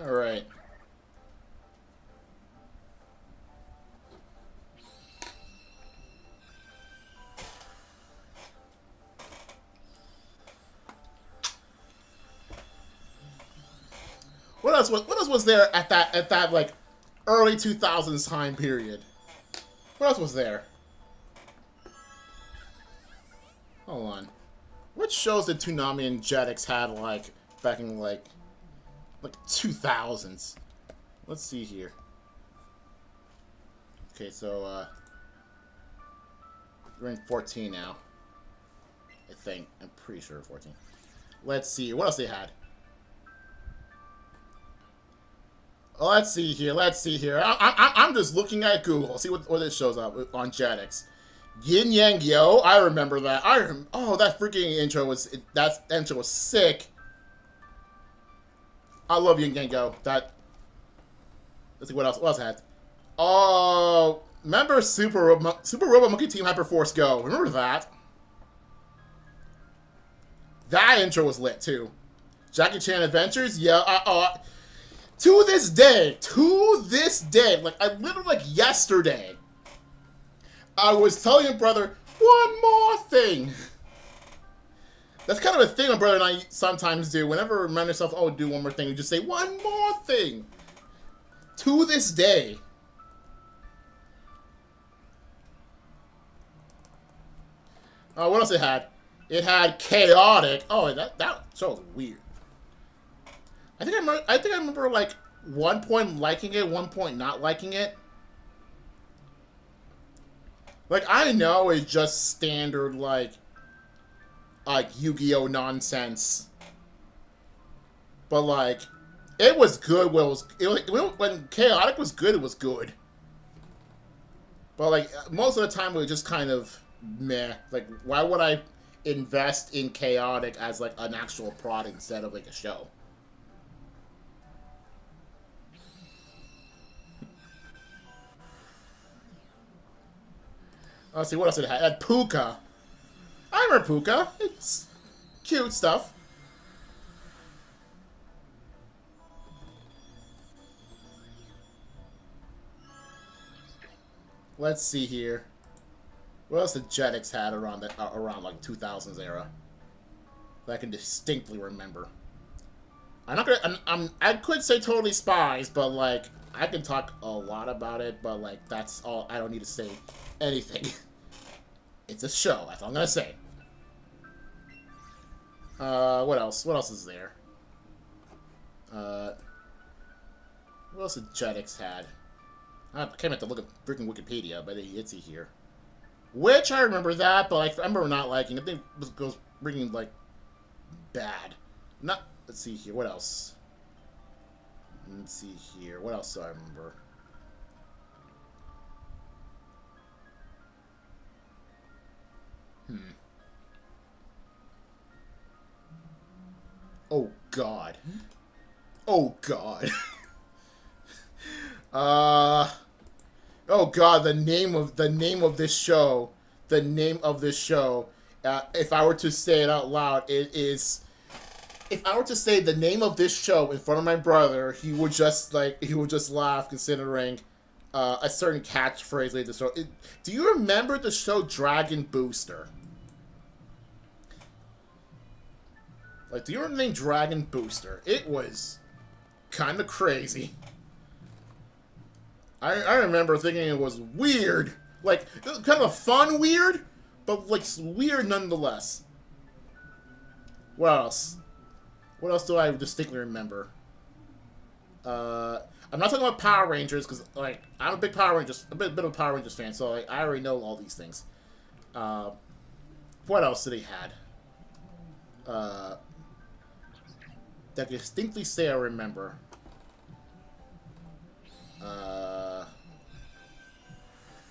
All right. What else was there at that like early 2000s time period? What else was there? Hold on. What shows did Toonami and Jetix had like back in like 2000s? Let's see here. Okay, so we're in 14 now. I think. I'm pretty sure 14. Let's see. What else they had? Let's see here. Let's see here. I'm just looking at Google. See what it shows up on Jetix. Yin Yang Yo. I remember that. Oh, that freaking intro was. That intro was sick. I love Yin Yang Yo. That. Let's see what else. What else I had? Oh, remember Super Robot Monkey Team Hyperforce Go. Remember that? That intro was lit too. Jackie Chan Adventures. Yeah. To this day, like I literally like yesterday, I was telling your brother one more thing. That's kind of a thing my brother and I sometimes do. Whenever we remind ourselves, oh, do one more thing, we just say, one more thing. To this day. What else it had? It had Chaotic. Oh, that show was weird. I think I remember like one point liking it, one point not liking it. Like I know it's just standard like Yu-Gi-Oh nonsense, but like it was good when when Chaotic was good, it was good. But like most of the time, it was just kind of meh. Like why would I invest in Chaotic as like an actual product instead of like a show? Let's see, what else did it have? It had Puka. I remember Puka. It's cute stuff. Let's see here. What else did Jetix had around around like 2000s era that I can distinctly remember? I'm not gonna. I could say Totally Spies, but like I can talk a lot about it. But like that's all. I don't need to say anything. It's a show. That's all I'm gonna say. What else? What else is there? What else did Jetix had? I can't have to look at freaking Wikipedia, but it's here. Which I remember that, but like, I remember not liking it. I think it goes bringing like bad. Not. Let's see here. What else? Let's see here. What else do I remember? Oh God. Oh God. Oh God. The name of this show. The name of this show. If I were to say it out loud, it is. If I were to say the name of this show in front of my brother, he would just laugh, considering a certain catchphrase later. So, do you remember the show Dragon Booster? Like, do you remember the name Dragon Booster? It was kind of crazy. I remember thinking it was weird. Like, it was kind of a fun weird, but, like, weird nonetheless. What else? What else do I distinctly remember? I'm not talking about Power Rangers, because, like, I'm a big Power Rangers, a bit of a Power Rangers fan, so, like, I already know all these things. What else did he had? That I distinctly say I remember.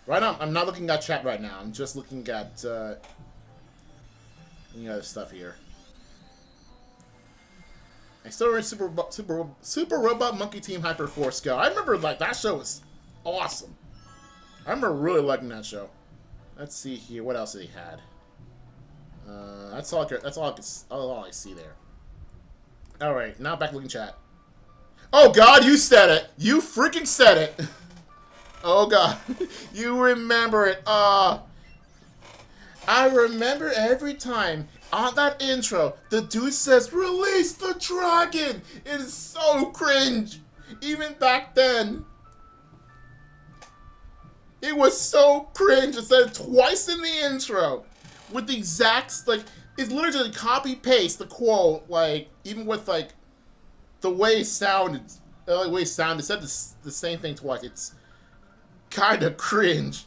Right now, I'm not looking at chat right now. I'm just looking at any other stuff here. I still remember Super Robot Monkey Team Hyper Force Go. I remember like that show was awesome. I remember really liking that show. Let's see here. What else did he had? That's all I see there. All right, now back looking chat. Oh God, you said it. You freaking said it. Oh God, you remember it. I remember every time on that intro, the dude says, "Release the dragon." It is so cringe. Even back then, it was so cringe. It said it twice in the intro, with the exact it's literally copy paste the quote. Like even with like the way it sounded, it said the same thing twice. It's kind of cringe.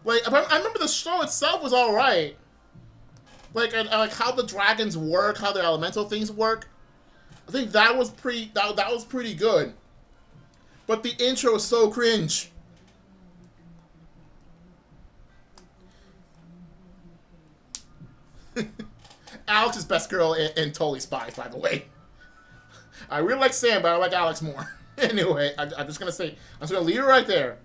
Like I remember the show itself was all right. Like and like how the dragons work, how the elemental things work. I think that was that was pretty good. But the intro is so cringe. Alex is best girl in Totally Spies, by the way. I really like Sam, but I like Alex more. Anyway, I'm just gonna say, I'm just gonna leave it right there.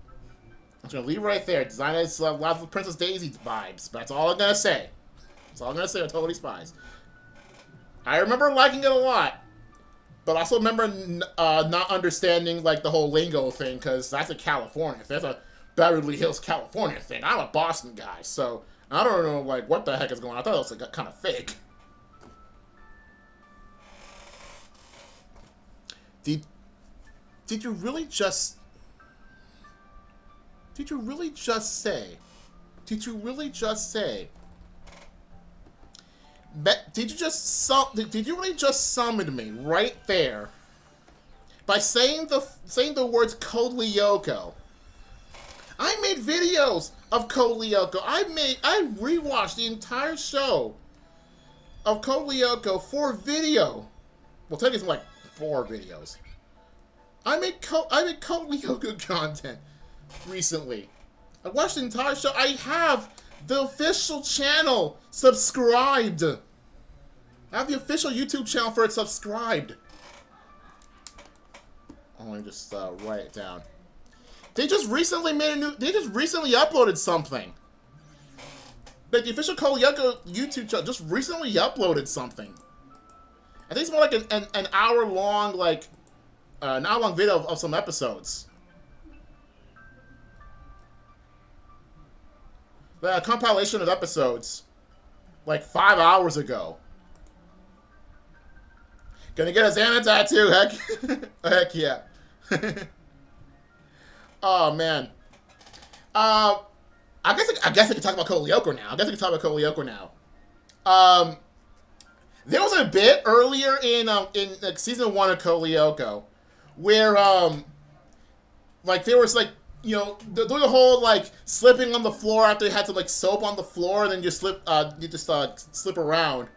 I'm just gonna leave it right there. Design has a lot of Princess Daisy vibes, but that's all I'm gonna say. That's all I'm gonna say on Totally Spies. I remember liking it a lot, but I also remember not understanding like the whole lingo thing, because that's a California thing. That's a Beverly Hills, California thing. I'm a Boston guy, so I don't know, like, what the heck is going on. I thought it was, like, kind of fake. Did you really just... Did you really just say... Did you really just say... Did you really just summon me right there by saying the words Code Lyoko? I made videos of Code Lyoko. I rewatched the entire show of Code Lyoko for video. Well, technically it's like 4 videos. I made Code Lyoko content recently. I watched the entire show. I have the official channel subscribed. I have the official YouTube channel for it subscribed. Oh, let me just write it down. They just recently They just recently uploaded something. Like the official Code Lyoko YouTube channel just recently uploaded something. I think it's more like an hour long, like an hour long video of some episodes. A compilation of episodes, like 5 hours ago. Gonna get a Xana tattoo, heck yeah. Oh man. I guess I can talk about Code Lyoko now. There was a bit earlier in like season 1 of Code Lyoko where like there was like, you know, doing the whole like slipping on the floor after you had to like soap on the floor and then you slip around.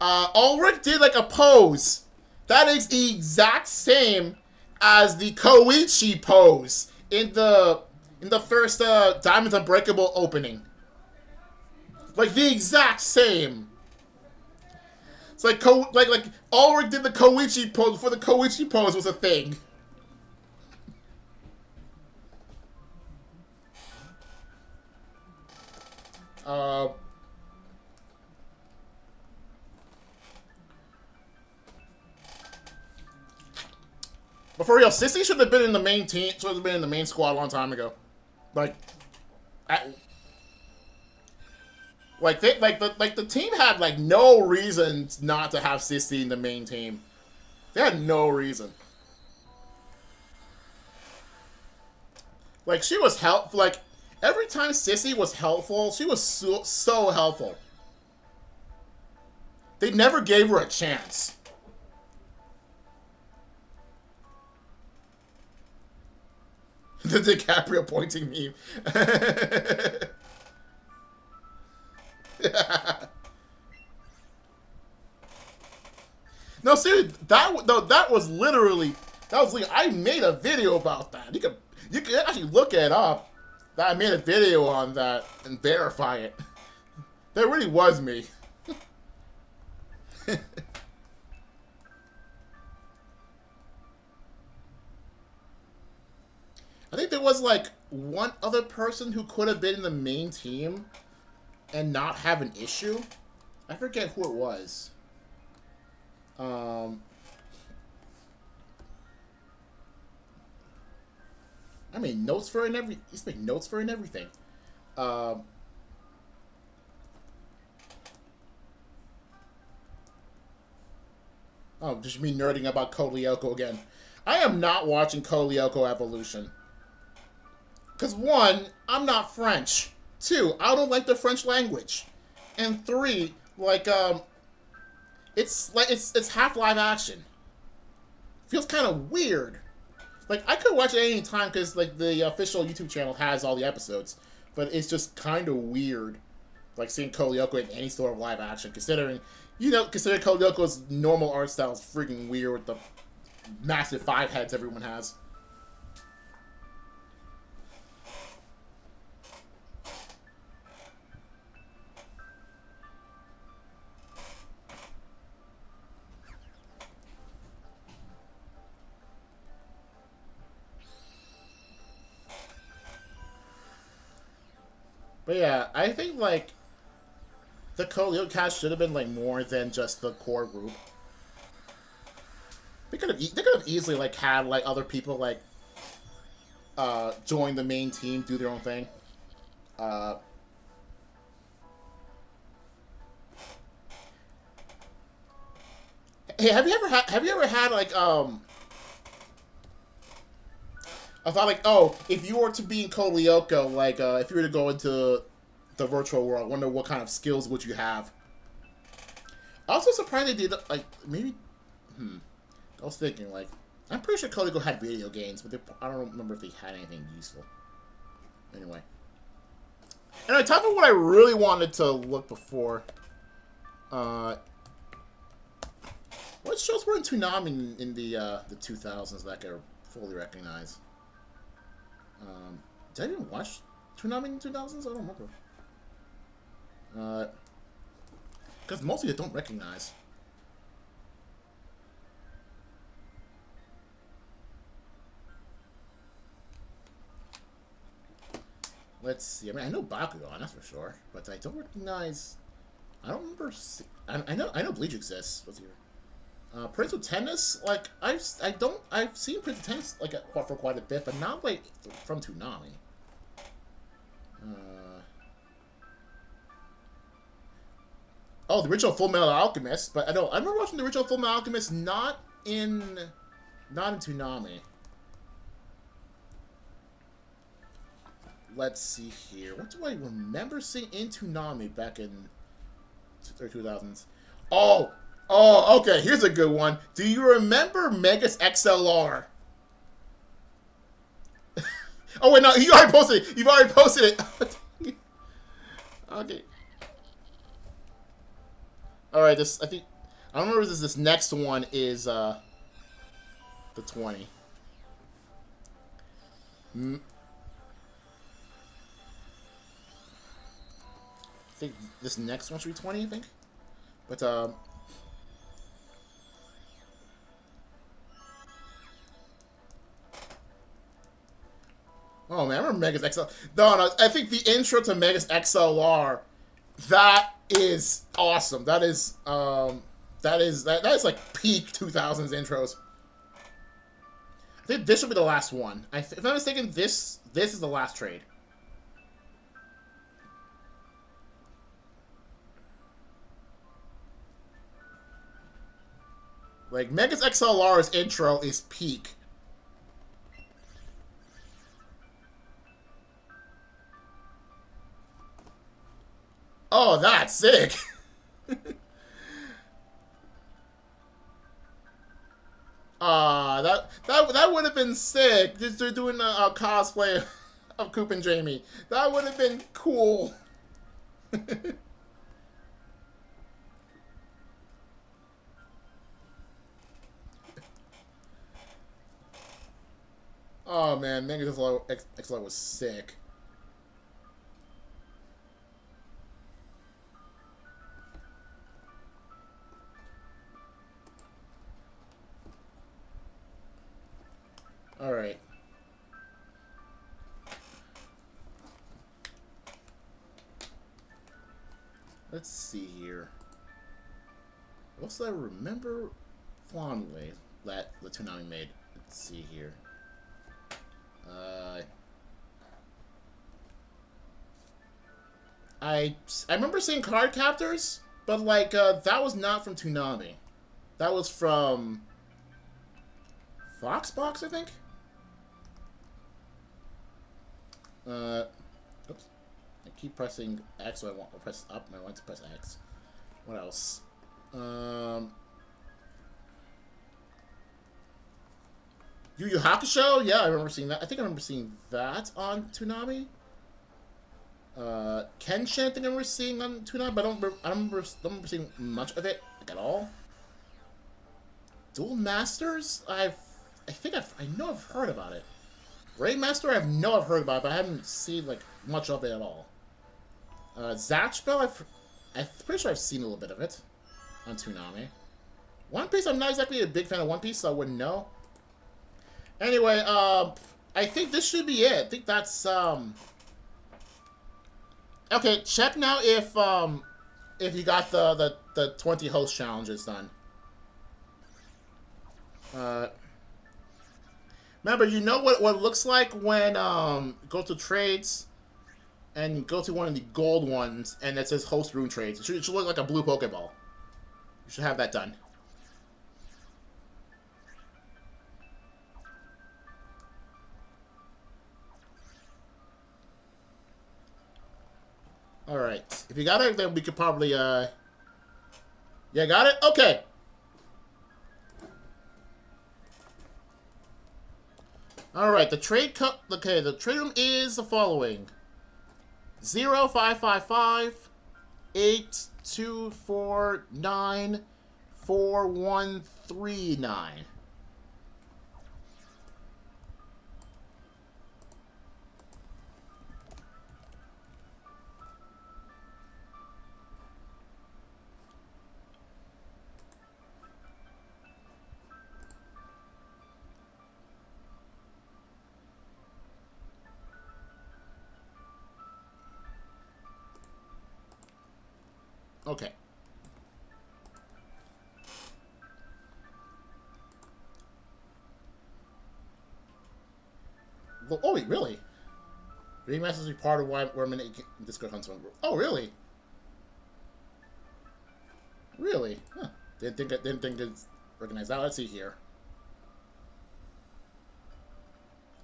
Ulrich did like a pose that is the exact same as the Koichi pose in the first Diamonds Unbreakable opening. Like the exact same. It's like Ulrich did the Koichi pose before the Koichi pose was a thing. But for real, Sissy should have been in the main team. Should have been in the main squad a long time ago. Like, the team had like no reason not to have Sissy in the main team. They had no reason. Like she was helpful. Like every time Sissy was helpful, she was so helpful. They never gave her a chance. The DiCaprio pointing meme. No, seriously, that was literally I made a video about that. You could actually look it up. That I made a video on that and verify it. That really was me. I think there was like one other person who could have been in the main team and not have an issue. I forget who it was. I made notes for it and every. He's making notes for it and everything. Oh, just me nerding about Code Lyoko again. I am not watching Code Lyoko Evolution. Because 1, I'm not French. 2, I don't like the French language. And 3, like, it's half live action. Feels kind of weird. Like, I could watch it any time because, like, the official YouTube channel has all the episodes. But it's just kind of weird, like, seeing Code Lyoko in any sort of live action. Considering Code Lyoko's normal art style is freaking weird with the massive 5 heads everyone has. But yeah, I think, like, the Code Lyoko cast should have been, like, more than just the core group. They could have easily, like, had, like, other people, like, join the main team, do their own thing. Hey, have you ever had like I thought like, oh, if you were to be in Code Lyoko, like if you were to go into the virtual world, I wonder what kind of skills would you have. I was also surprised they did like maybe. I was thinking like I'm pretty sure Code Lyoko had video games, but I don't remember if they had anything useful. Anyway. And on top of what I really wanted to look before, what shows were in Toonami in the 2000s that I could fully recognize? Did I even watch Toonami in the 2000s? I don't remember. Because mostly I don't recognize. Let's see. I mean, I know Bakugan, that's for sure, but I don't recognize. I don't remember. I know Bleach exists. What's here? Prince of Tennis. Like I've seen Prince of Tennis like for quite a bit, but not like from Toonami. Oh, the original Full Metal Alchemist, but I remember watching the original Full Metal Alchemist not in Toonami. Let's see here. What do I remember seeing in Toonami back in the 2000s? Oh, okay. Here's a good one. Do you remember Megas XLR? Oh wait, no, you already posted it. You've already posted it. Okay. All right. I don't remember if this next one is the 20. I think this next one should be 20, I think. But, oh, man, I remember Megas XLR. No, I think the intro to Megas XLR, that is awesome. That is like peak 2000s intros. I think this should be the last one. If I'm not mistaken, this is the last trade. Like, Megas XLR's intro is peak. Oh, that's sick! That would have been sick. Just doing a cosplay of Coop and Jamie. That would have been cool. Oh man, Mega XLR was sick. Alright. Let's see here. What's I remember fondly that the Toonami made? Let's see here. I remember seeing Card Captors, but like that was not from Toonami. That was from Foxbox, I think. Oops. I keep pressing X, so I want to press up, and I want to press X. What else? Yu Yu Hakusho? Yeah, I remember seeing that. I think I remember seeing that on Toonami. Kenshin, I think I remember seeing on Toonami, but I don't remember seeing much of it, like, at all. Duel Masters? I know I've heard about it. Raidmaster, I've heard about it, but I haven't seen, like, much of it at all. Zatchbell, I'm pretty sure I've seen a little bit of it on Toonami. One Piece, I'm not exactly a big fan of One Piece, so I wouldn't know. Anyway, I think this should be it. I think that's, okay, check now if you got the 20 host challenges done. Remember, you know what it looks like when go to trades and go to one of the gold ones and it says host room trades. It should look like a blue Pokeball. You should have that done. If you got it, then we could probably, Yeah, got it? Okay. Alright, the trade okay, the trade room is the following. 0555 8249 4139. Okay. Well, oh, wait, really? Reading messages is part of why we're in Discord hunts. Oh, really? Really? Huh. Didn't think it's organized that. Let's see here.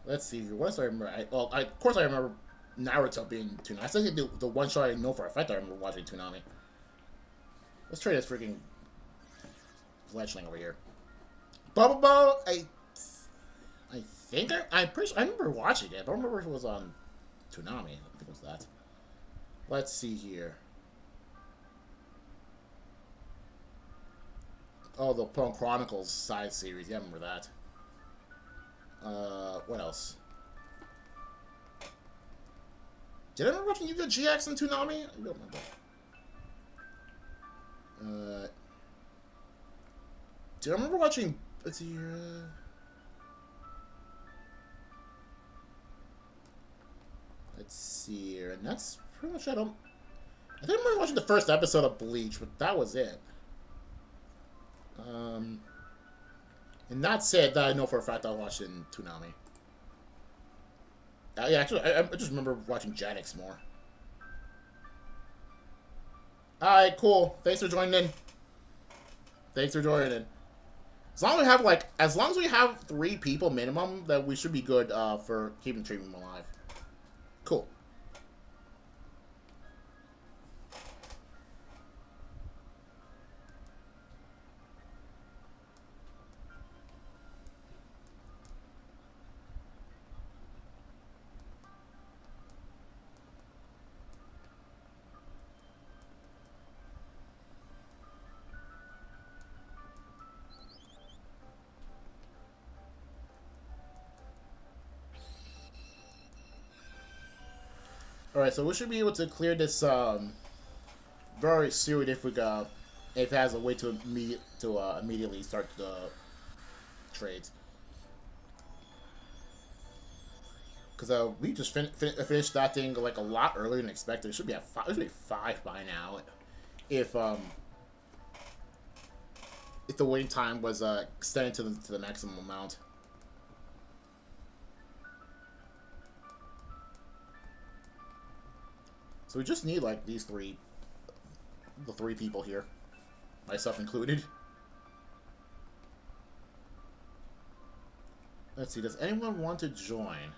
Let's see here. What else do I remember? Of course I remember Naruto being Toonami. I still think the one show I know for a fact I remember watching Toonami. Let's try this freaking fledgling over here. Bubble Bow, I think I remember watching it. I don't remember if it was on Toonami. I think it was that. Let's see here. Oh, the Pokemon Chronicles side series. Yeah, I remember that. What else? Did I remember watching Yu-Gi-Oh! GX and Toonami? I don't remember. Do I remember watching... Let's see here... Let's see here... And that's pretty much... I think I remember watching the first episode of Bleach, but that was it. And that's it that I know for a fact I watched in Toonami. Yeah, actually, I just remember watching Jetix more. Alright, cool. Thanks for joining in. Thanks for joining in. As long as we have 3 people minimum, then we should be good for keeping the treatment alive. Cool. Alright, so we should be able to clear this very soon if it has a way to immediately start the trades. Because we just finished that thing like a lot earlier than expected. It should be at 5. It should be 5 by now. If the waiting time was extended to the maximum amount. So we just need like the 3 people here, myself included. Let's see. Does anyone want to join?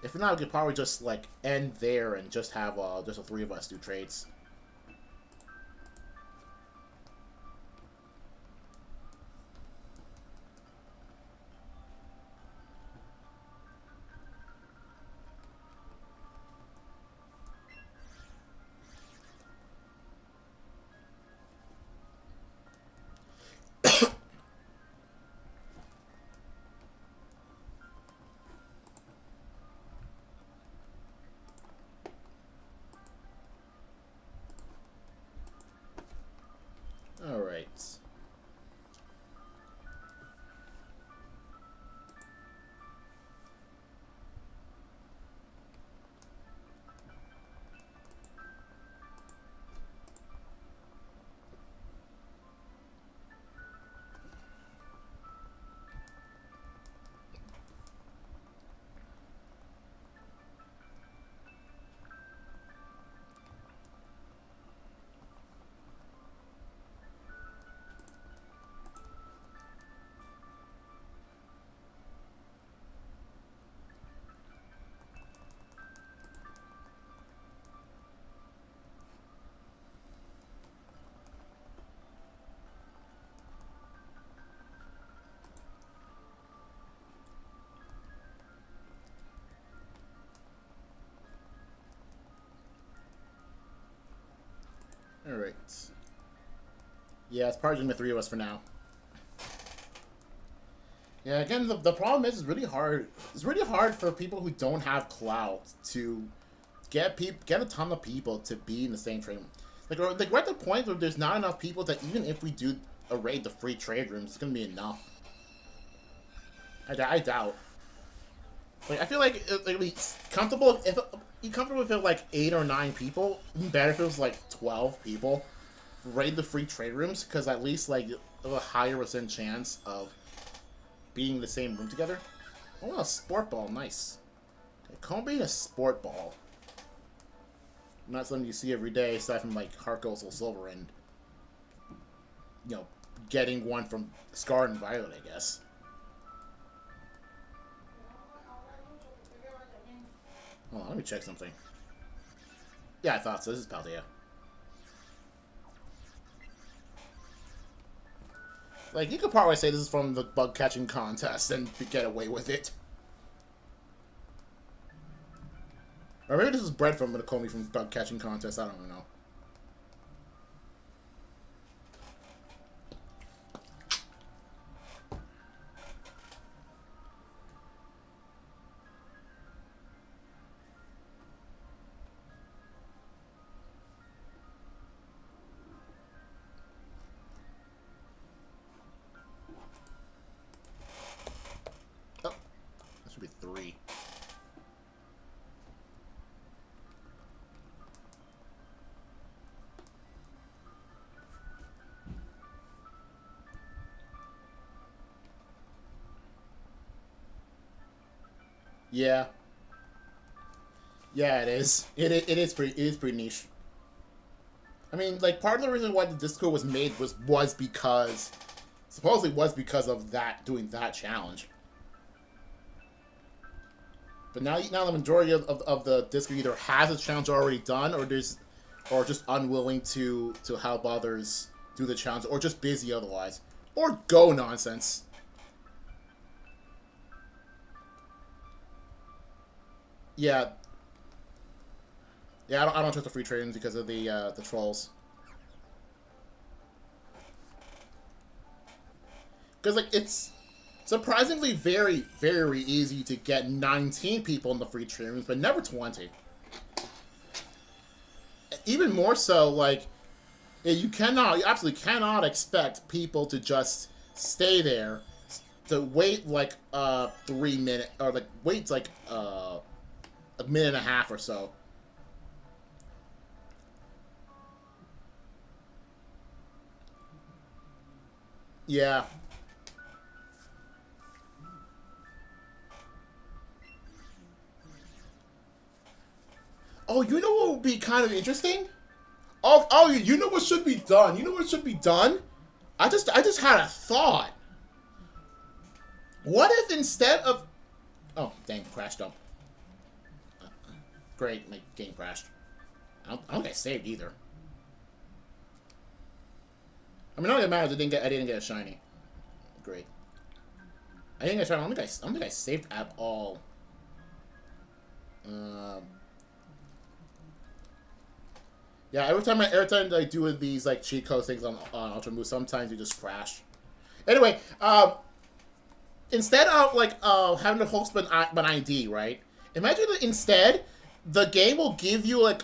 If not, we could probably just like end there and just have just the 3 of us do trades. Alright. Yeah, it's probably just the three of us for now. Yeah, again, the problem is it's really hard. It's really hard for people who don't have clout to get a ton of people to be in the same trade room. Like we're at the point where there's not enough people that even if we do a raid the free trade rooms, it's gonna be enough. I doubt. Like I feel like it'd be comfortable if you comfortable if it like 8 or 9 people. Even better if it was like 12 people. Raid the free trade rooms because at least like a higher % chance of being in the same room together. Oh, a sport ball, nice. Cone being a sport ball. Not something you see every day, aside from like Heart Gold, Soul Silver, and you know, getting one from Scarred and Violet, I guess. Hold on, let me check something. Yeah, I thought so. This is Paldea. Like, you could probably say this is from the bug catching contest and get away with it. Or maybe this is bred from Nakomi from bug catching contest. I don't know. Oh, that should be 3. Yeah. Yeah, it is. It is pretty niche. I mean, like part of the reason why the Discord was made was because supposedly was because of that doing that challenge. But now the majority of the Discord either has a challenge already done or just unwilling to help others do the challenge or just busy otherwise. Or go nonsense. Yeah. Yeah, I don't trust the free trade because of the trolls. Because like it's surprisingly very, very easy to get 19 people in the free trade rooms, but never 20. Even more so, like you absolutely cannot expect people to just stay there to wait like 3 minutes or like wait like a minute and a half or so. Yeah. Oh, you know what would be kind of interesting? Oh, you know what should be done? You know what should be done? I just had a thought. What if instead of... Oh, dang, crashed up. Great, my game crashed. I don't think I saved either. I mean, not that it matters. I didn't get a shiny. Great. I didn't get a shiny. I don't think I saved at all. Yeah, every time I do these like cheat code things on Ultra Move, sometimes you just crash. Anyway, instead of like having to host an ID, right? Imagine that instead the game will give you like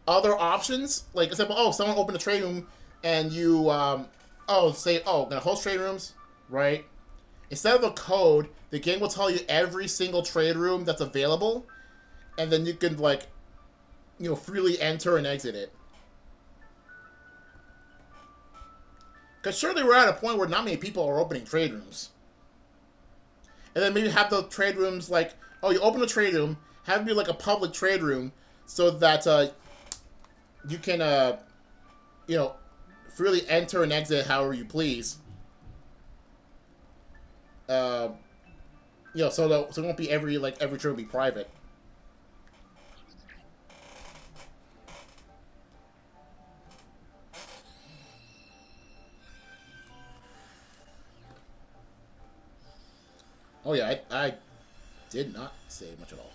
other options. Like example, oh, someone opened a trade room and you gonna host trade rooms, right? Instead of a code, the game will tell you every single trade room that's available, and then you can like freely enter and exit it. Because surely we're at a point where not many people are opening trade rooms. And then maybe have the trade rooms like, oh, you open a trade room, have it be like a public trade room, so that you can, freely enter and exit however you please. So it won't be every trade will be private. Oh yeah, I did not say much at all.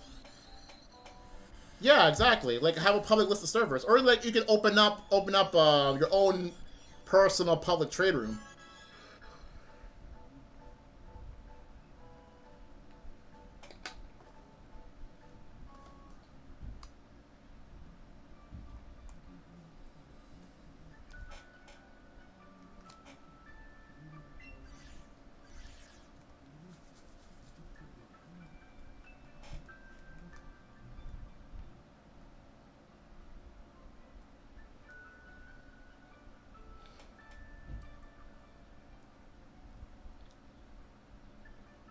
Yeah, exactly. Like have a public list of servers, or like you can open up your own personal public trade room.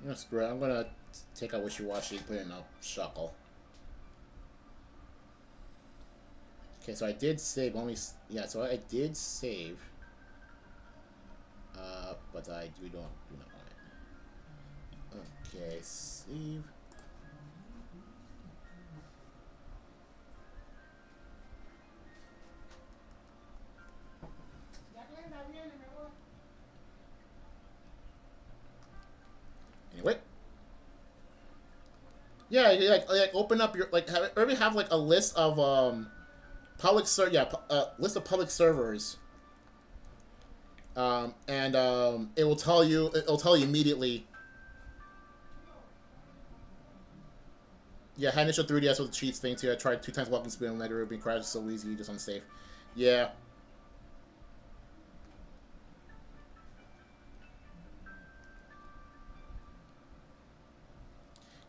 That's great. I'm gonna take out wishy-washy and put it in a shuckle. Okay, so I did save only. Yeah, so I did save. But I do not want it. Okay, save. Anyway. Yeah, you, like open up your maybe have like a list of list of public servers. And it'll tell you immediately. Yeah, had initial 3DS with the cheats thing too. I tried 2 times walking speed on Mega Ruby, crashed so easy, just unsafe. Yeah.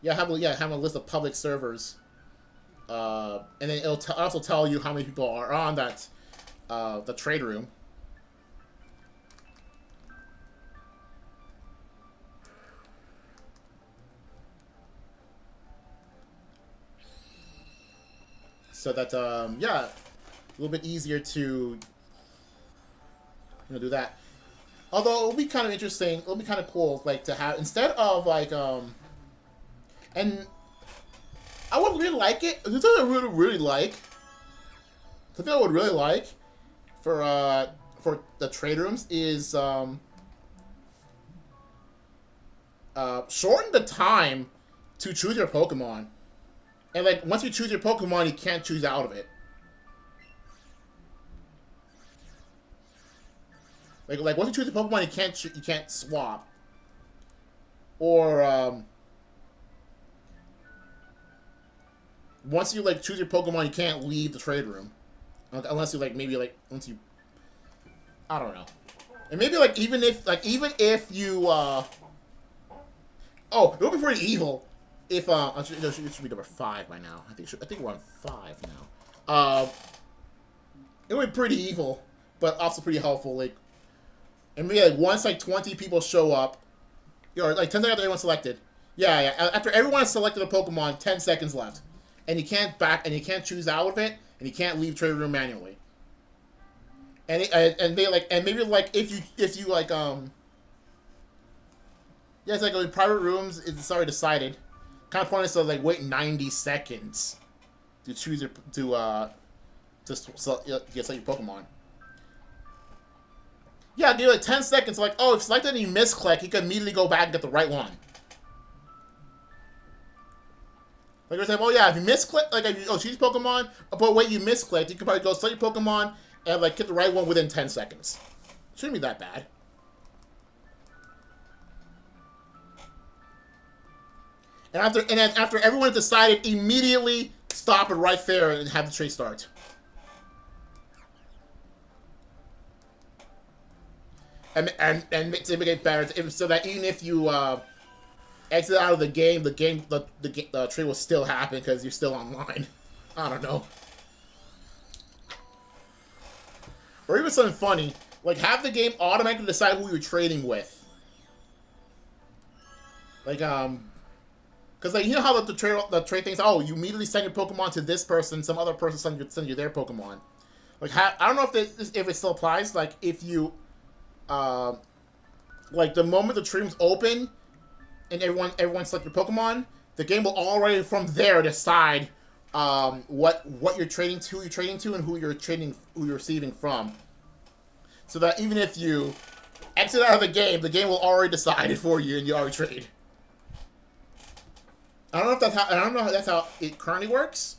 Have a list of public servers. And then it'll also tell you how many people are on that the trade room. So that yeah, a little bit easier to do that. Although it'll be kind of interesting, it'll be kind of cool, like to have instead of like and I would really like it. The thing I really like, the thing I would really like for the trade rooms is shorten the time to choose your Pokemon. And like once you choose your Pokemon, you can't choose out of it. Like once you choose a Pokemon, you can't swap. Or once you like choose your Pokemon, you can't leave the trade room unless you like maybe like once you I don't know. And maybe like even if you oh, it would be pretty evil. If it should be number 5 by now. I think we're on 5 now. It would be pretty evil, but also pretty helpful. Like, and maybe like once like 20 people show up, or like 10 seconds after everyone's selected. Yeah. After everyone has selected a Pokemon, 10 seconds left, and you can't choose out of it, and you can't leave trade room manually. And maybe like if you like yeah, it's like in private rooms. It's already decided. Kind of pointless to like wait 90 seconds to choose your select your Pokemon. Yeah, give it like 10 seconds. Like, oh, if selected and you misclick, you can immediately go back and get the right one. Like I said, oh yeah, if you misclick, like if you choose Pokemon, but wait, you misclicked, you can probably go select your Pokemon and like get the right one within 10 seconds. Shouldn't be that bad. And after everyone has decided, immediately stop it right there and have the trade start. And to make it better, so that even if you exit out of the game, the trade will still happen because you're still online. I don't know. Or even something funny, like have the game automatically decide who you're trading with. Like because like you know how the trade things. Oh, you immediately send your Pokemon to this person. Some other person send you their Pokemon. Like I don't know if it still applies. Like if you, like the moment the trade room's open, and everyone select your Pokemon, the game will already from there decide what you're trading to, and who you're receiving from. So that even if you exit out of the game will already decide it for you, and you already trade. I don't know if that's how it currently works,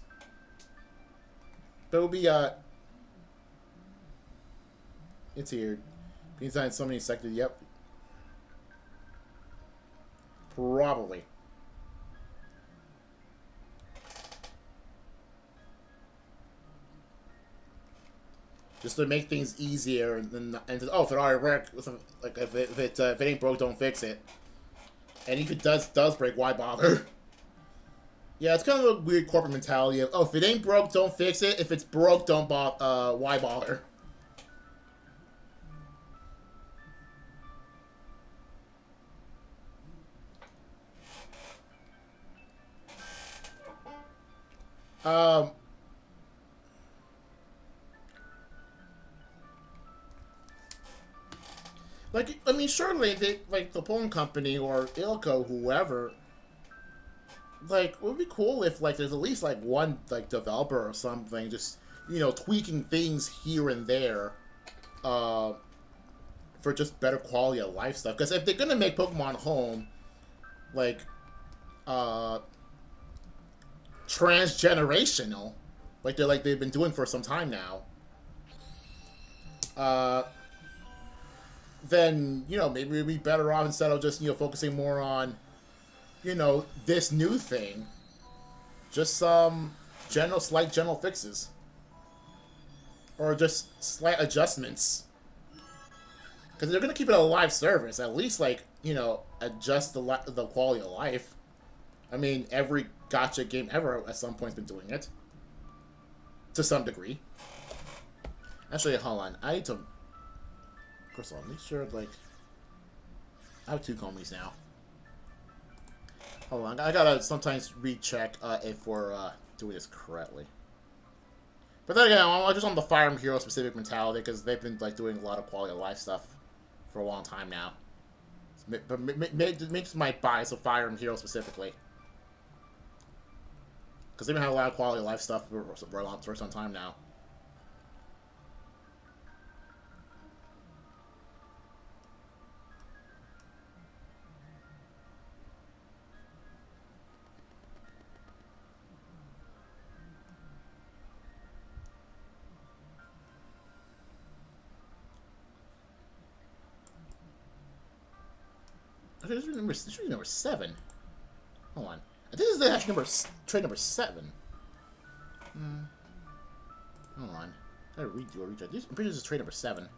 But it would be it's here. Being designed in so many sectors. Yep. Probably. Just to make things easier, and oh, if it already worked, like if it ain't broke, don't fix it. And if it does break, why bother? Yeah, it's kind of a weird corporate mentality of, oh, if it ain't broke, don't fix it. If it's broke, don't why bother? Um. Like, I mean, surely they, like, the Poland company or Ilko, whoever, like, it would be cool if, like, there's at least, like, one, like, developer or something just, you know, tweaking things here and there, for just better quality of life stuff. Because if they're gonna make Pokemon Home, like, transgenerational, like they've been doing for some time now, then, you know, maybe we'd be better off instead of just, you know, focusing more on, you know, this new thing. Just some slight general fixes. Or just slight adjustments. Because they're going to keep it a live service. At least, like, you know, adjust the quality of life. I mean, every gacha game ever at some point has been doing it. To some degree. Actually, hold on. I need to... First of all, make sure, like... I have 2 Komis now. Hold on. I gotta sometimes recheck if we're doing this correctly. But then again, I'm just on the Fire Emblem Hero specific mentality because they've been, like, doing a lot of quality of life stuff for a long time now. But it makes my bias of Fire Emblem Hero specifically. Because they've been having a lot of quality of life stuff for some time now. Okay, this should be number 7. Hold on. I think this is actually trade number 7. Hold on. I gotta redo or recheck. I'm pretty sure this is trade number 7.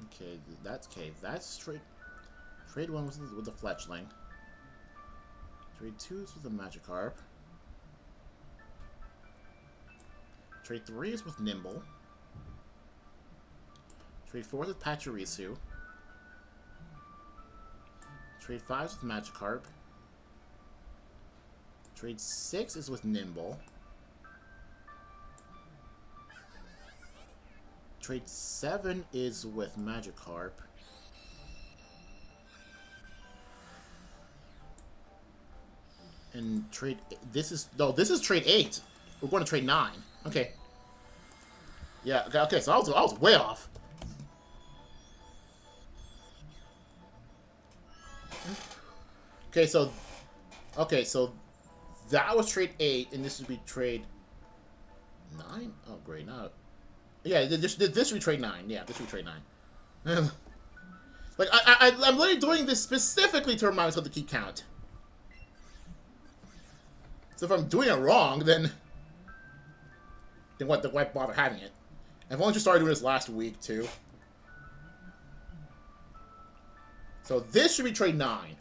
Okay, that's trade 1 was with the Fletchling. Trade 2 is with the Magikarp. Trade 3 is with Nimble. Trade 4 is with Pachirisu. Trade 5 is with Magikarp. Trade 6 is with Nimble. Trade 7 is with Magikarp. And this is trade 8. We're going to trade 9. Okay. Yeah, okay, so I was way off. Okay, so that was trade 8, and this would be trade 9? Oh, great, no. Yeah, this would be trade 9. Yeah, this would be trade 9. Like, I'm literally doing this specifically to remind myself to keep count. So if I'm doing it wrong, then what? Why bother having it? I've only just started doing this last week, too. So this should be trade 9.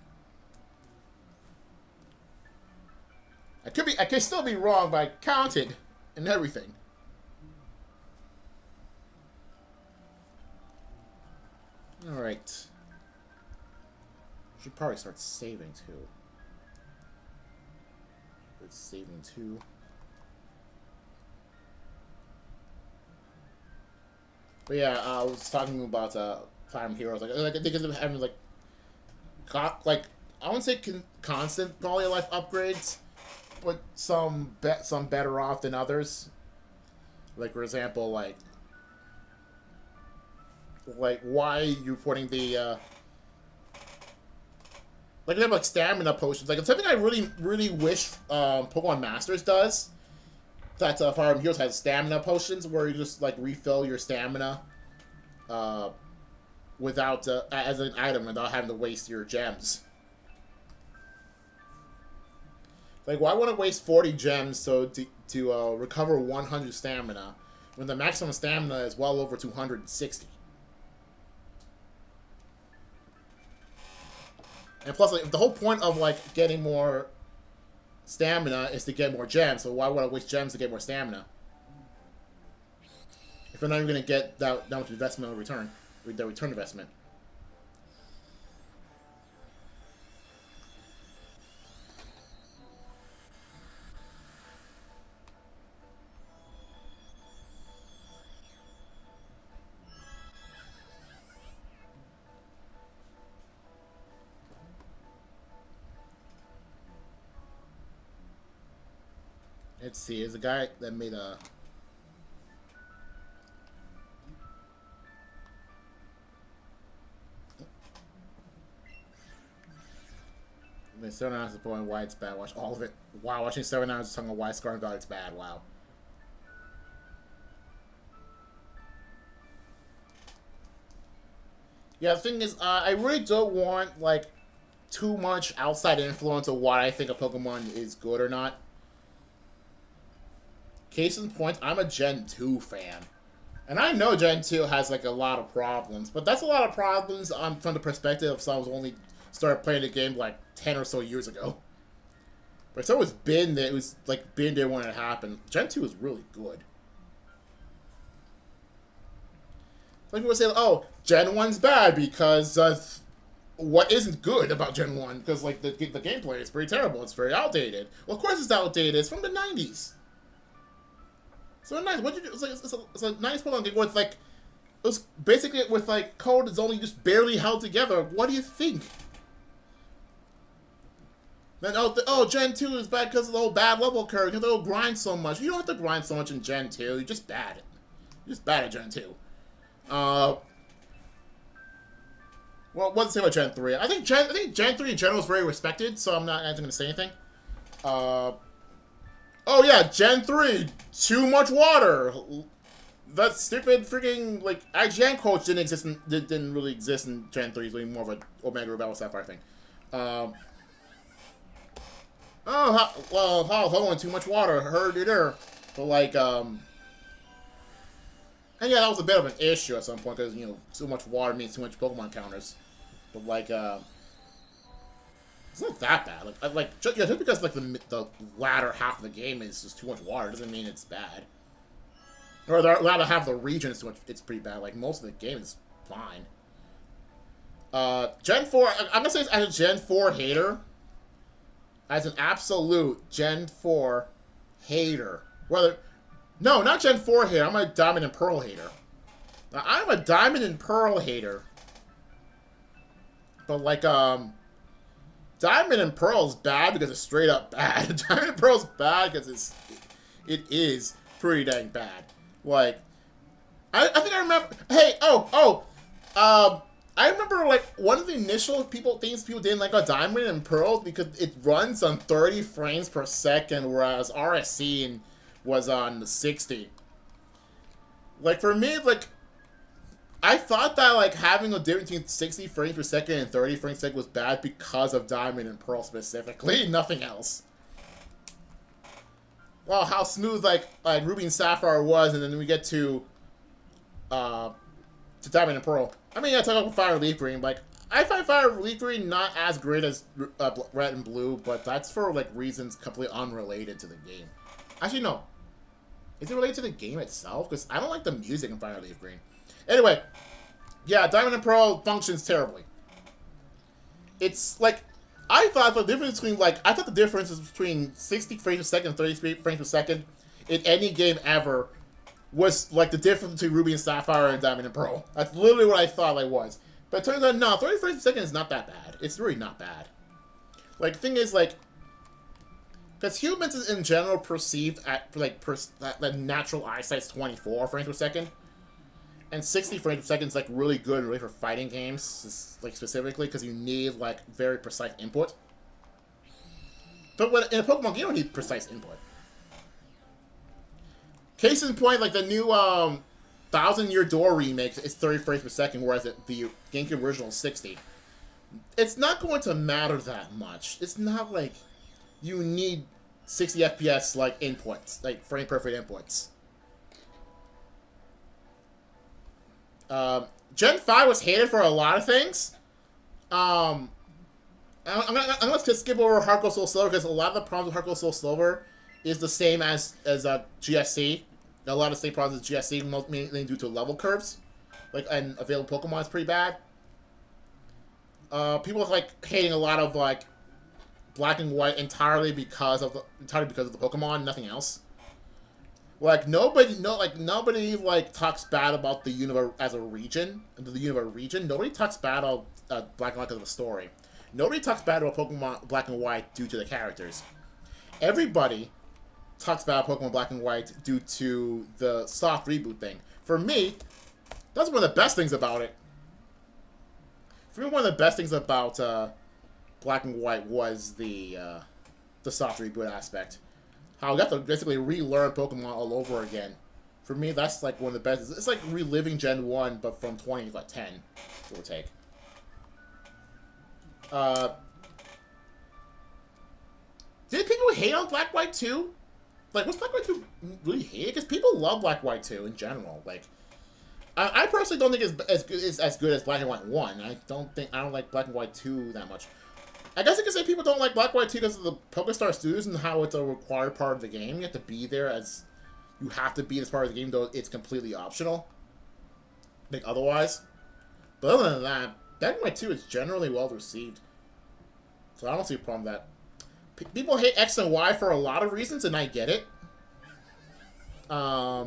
I could still be wrong, but I counted and everything. Alright. Should probably start saving too. Good saving too. But yeah, I was talking about Fire Emblem Heroes. Like I think of having like I wouldn't say constant quality of life upgrades, but some better off than others. Like for example, like why are you putting the Like they have like stamina potions. Like it's something I really wish Pokemon Masters does. That Fire Emblem Heroes has stamina potions where you just like refill your stamina without as an item without having to waste your gems. Like, why want to waste 40 gems to recover 100 stamina when the maximum stamina is well over 260? And plus, like, the whole point of like getting more stamina is to get more gems. So why would I waste gems to get more stamina if you're not even going to get that much investment in return, the return investment? Let's see. There's a guy that made a. I mean, 7 hours is point why it's bad. Watch all of it. Wow, watching 7 hours talking about why Scar God it's bad. Wow. Yeah, the thing is, I really don't want like too much outside influence of why I think a Pokemon is good or not. Case in point, I'm a Gen 2 fan. And I know Gen 2 has like a lot of problems, but that's a lot of problems from the perspective of someone who's only started playing the game like 10 or so years ago. But it's always been there, it was like been there when it happened. Gen 2 is really good. Like people say, oh, Gen 1's bad because what isn't good about Gen 1? Because like the gameplay is pretty terrible, it's very outdated. Well, of course it's outdated, it's from the 90s. So nice. What you do? It's a nice Pokemon game with like, it was basically with like code that's only just barely held together. What do you think? Then Gen 2 is bad because of the whole bad level curve. Because they'll grind so much. You don't have to grind so much in Gen 2. You're just bad. You're just bad at Gen 2. Well, what to say about Gen 3? I think Gen 3 in general is very respected, so I'm not actually going to say anything. Oh yeah, Gen 3, too much water. That stupid freaking like IGN coach didn't really exist in Gen 3. It's really more of a Omega Rebel Sapphire thing. Hold on, too much water. Heard it there. But like and yeah, that was a bit of an issue at some point because you know too much water means too much Pokemon counters. But like it's not that bad. Just because like the latter half of the game is just too much water doesn't mean it's bad. Or the latter half of the region is too much. It's pretty bad. Like most of the game is fine. Gen 4. I'm gonna say this as a Gen 4 hater. As an absolute Gen 4 hater. No, not Gen 4 hater. I'm a Diamond and Pearl hater. Now, I'm a Diamond and Pearl hater. But like Diamond and Pearl is bad because it's straight up bad. Diamond and Pearl is bad because it is pretty dang bad. Like, I think I remember. Hey, I remember like one of the initial things people didn't like about Diamond and Pearl because it runs on 30 frames per second, whereas RSC was on 60. Like for me, like. I thought that, like, having a difference between 60 frames per second and 30 frames per second was bad because of Diamond and Pearl specifically, nothing else. Well, how smooth, like Ruby and Sapphire was, and then we get to Diamond and Pearl. I mean, I talk about Fire and Leaf Green, like, I find Fire and Leaf Green not as great as Red and Blue, but that's for, like, reasons completely unrelated to the game. Actually, no. Is it related to the game itself? Because I don't like the music in Fire and Leaf Green. Anyway, yeah, Diamond and Pearl functions terribly. It's like, I thought the difference between 60 frames per second and 30 frames per second in any game ever was like the difference between Ruby and Sapphire and Diamond and Pearl. That's literally what I thought it was. But it turns out, no, 30 frames per second is not that bad. It's really not bad. Like, the thing is, like, because humans in general perceive at, like, that natural eyesight's 24 frames per second. And 60 frames per second is like really good really for fighting games, like specifically because you need like very precise input. But when, in a Pokemon game, you don't need precise input. Case in point, like the new Thousand Year Door remake is 30 frames per second, whereas the GameCube original is 60. It's not going to matter that much. It's not like you need 60 FPS like inputs, like frame perfect inputs. Gen 5 was hated for a lot of things. I'm gonna skip over Heart Gold Soul Silver because a lot of the problems with Heart Gold Soul Silver is the same as GSC. A lot of the same problems as GSC, mainly due to level curves, like and available Pokemon is pretty bad. People are like hating a lot of like Black and White entirely because of the Pokemon, nothing else. Like nobody like talks bad about the universe as a region, the universe region. Nobody talks bad about Black and White because of the story. Nobody talks bad about Pokemon Black and White due to the characters. Everybody talks about Pokemon Black and White due to the soft reboot thing. For me, that's one of the best things about it. For me, one of the best things about Black and White was the soft reboot aspect. How I got to basically relearn Pokemon all over again. For me, that's like one of the best. It's like reliving Gen 1, but from 20 to like 10, give or take. Did people hate on Black White 2? Like, was Black White 2 really hated? Because people love Black White 2 in general. Like, I personally don't think it's as good as Black and White 1. I don't like Black and White 2 that much. I guess I could say people don't like Black White 2 because of the PokeStar Studios and how it's a required part of the game. You have to be there as... You have to be as part of the game, though it's completely optional. Like, otherwise. But other than that, Black and White 2 is generally well received. So I don't see a problem with that. People hate X and Y for a lot of reasons, and I get it. Yeah,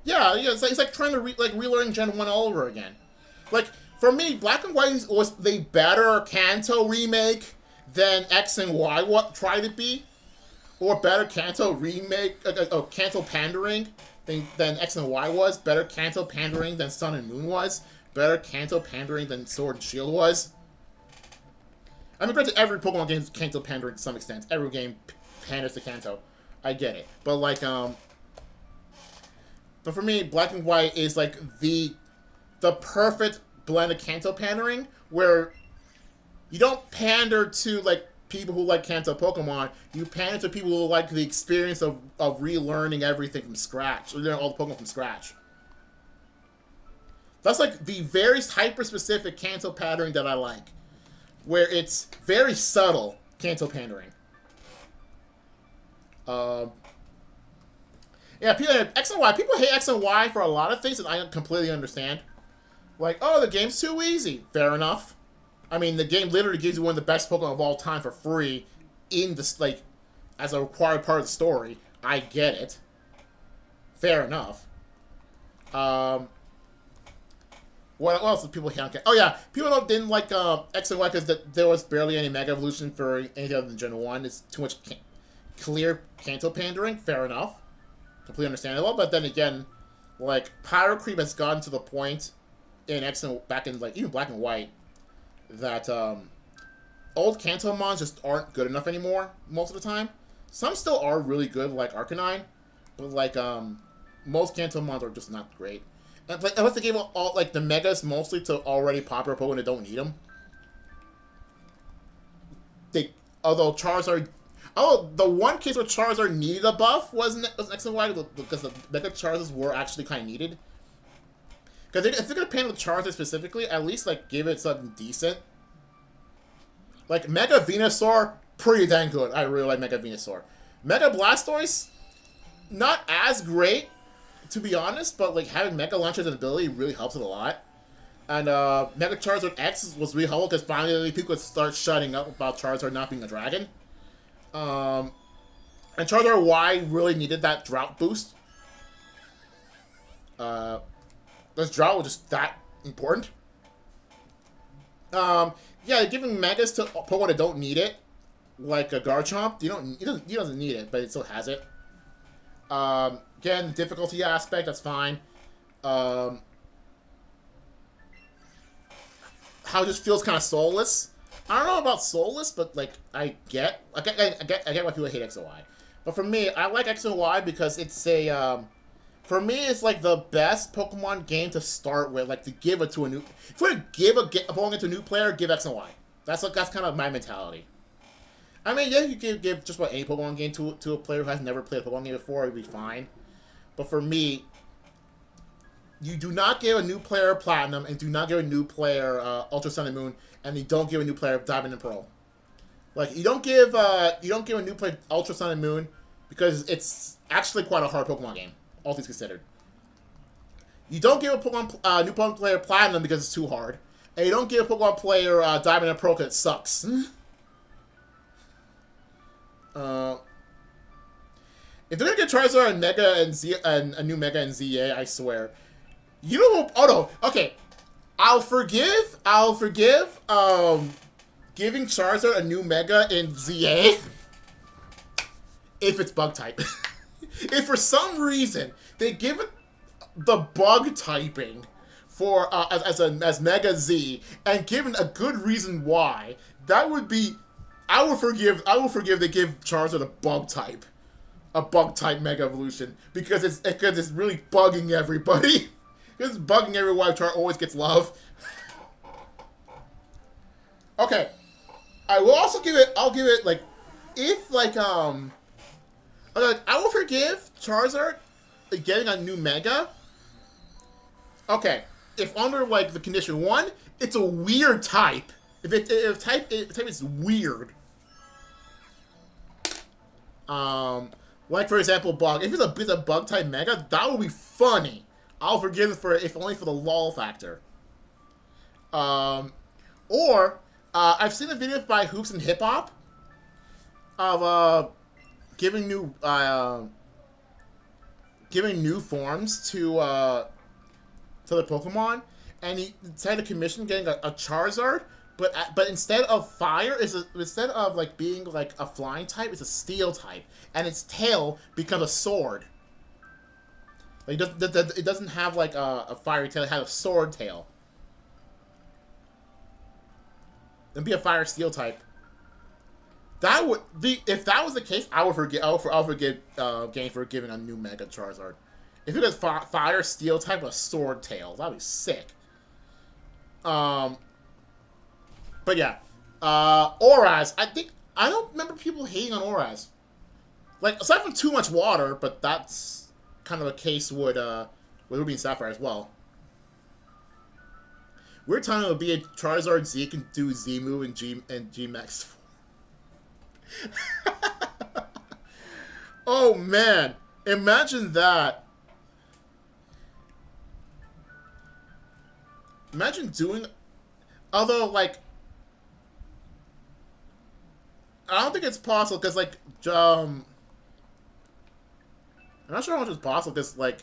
it's like trying to relearn Gen 1 all over again. Like, for me, Black and White was the better Kanto remake than X and Y tried to be. Or better Kanto remake, Kanto pandering than X and Y was. Better Kanto pandering than Sun and Moon was. Better Kanto pandering than Sword and Shield was. I mean, granted, every Pokemon game is Kanto pandering to some extent. Every game panders to Kanto. I get it. But, like, but for me, Black and White is, like, the perfect blend of Kanto pandering, where you don't pander to, like, people who like Kanto Pokemon. You pander to people who like the experience of relearning everything from scratch. Or learning all the Pokemon from scratch. That's, like, the very hyper-specific Kanto pandering that I like. Where it's very subtle Kanto pandering. Yeah, X and Y. People hate X and Y for a lot of things, and I completely understand. Like, oh, the game's too easy. Fair enough. I mean, the game literally gives you one of the best Pokemon of all time for free in this, like, as a required part of the story. I get it. Fair enough. What else did people hate on? Oh yeah, people didn't like X and Y because there was barely any Mega Evolution for anything other than Gen 1. It's too much clear Kanto pandering. Fair enough. Completely understandable. But then again, like, Pyro Creep has gotten to the point in X and back in, like, even Black and White that old Kanto mons just aren't good enough anymore most of the time. Some still are really good, like Arcanine, but like most Kanto mons are just not great. And, like, unless they gave all like the megas mostly to already popular Pokemon that don't need them. Although Charizard, the one case where Charizard needed a buff was X and Y because the Mega Charizards were actually kind of needed. Because if they're gonna paint with Charizard specifically, at least like give it something decent. Like Mega Venusaur, pretty dang good. I really like Mega Venusaur. Mega Blastoise, not as great, to be honest, but like having Mega Launcher's ability really helps it a lot. And Mega Charizard X was really helpful because finally people could start shutting up about Charizard not being a dragon. And Charizard Y really needed that drought boost. This drought was just that important. Yeah, giving Megas to Pokemon that don't need it, like a Garchomp, he doesn't need it, but it still has it. Again, difficulty aspect, that's fine. Um, how it just feels kind of soulless. I don't know about soulless, but like I get why people hate X and Y. But for me, I like X and Y because it's a for me it's like the best Pokemon game to start with, like to give it to a new. If you want to give a Pokemon to a new player, give X and Y. That's kind of my mentality. I mean, yeah, you can give just about any Pokemon game to a player who has never played a Pokemon game before, it'd be fine. But for me, you do not give a new player Platinum, and do not give a new player Ultra Sun and Moon, and you don't give a new player Diamond and Pearl. Like you don't give a new player Ultra Sun and Moon because it's actually quite a hard Pokemon game, all things considered. You don't give a new Pokemon player Platinum because it's too hard, and you don't give a Pokemon player Diamond and Pearl because it sucks. If they're gonna get Charizard and Mega and a new Mega and ZA, I swear. You know, oh no, okay. I'll forgive, giving Charizard a new Mega in ZA if it's bug type. If for some reason they give it the bug typing for as Mega Z and given a good reason why, that would be, I will forgive they give Charizard a bug type Mega Evolution because it's really bugging everybody. It's bugging everyone. Char always gets love. Okay, I will also give it. I'll give it like, if like I will forgive Charizard getting a new Mega. Okay, if under like the condition 1, it's a weird type. If type is weird. Like for example, bug. If it's a bug type Mega, that would be funny. I'll forgive it if only for the lol factor. Or I've seen a video by Hoops and Hip Hop of giving new forms to the Pokemon, and he decided to commission getting a Charizard, but instead of fire, instead of like being like a flying type, it's a steel type, and its tail becomes a sword. Like it doesn't have like a fiery tail; it has a sword tail. It'd be a fire steel type. That would be, if that was the case, I'll forgive game for giving a new Mega Charizard. If it was fire steel type with a sword tail, that'd be sick. But yeah, Auras. I don't remember people hating on Auras. Like aside from too much water, but that's kind of a case with Ruby and Sapphire as well. We're telling it would be a Charizard Z can do Z move and G Max. Oh man, imagine that. Imagine doing, although like, I don't think it's possible because like I'm not sure how much it's possible because, like,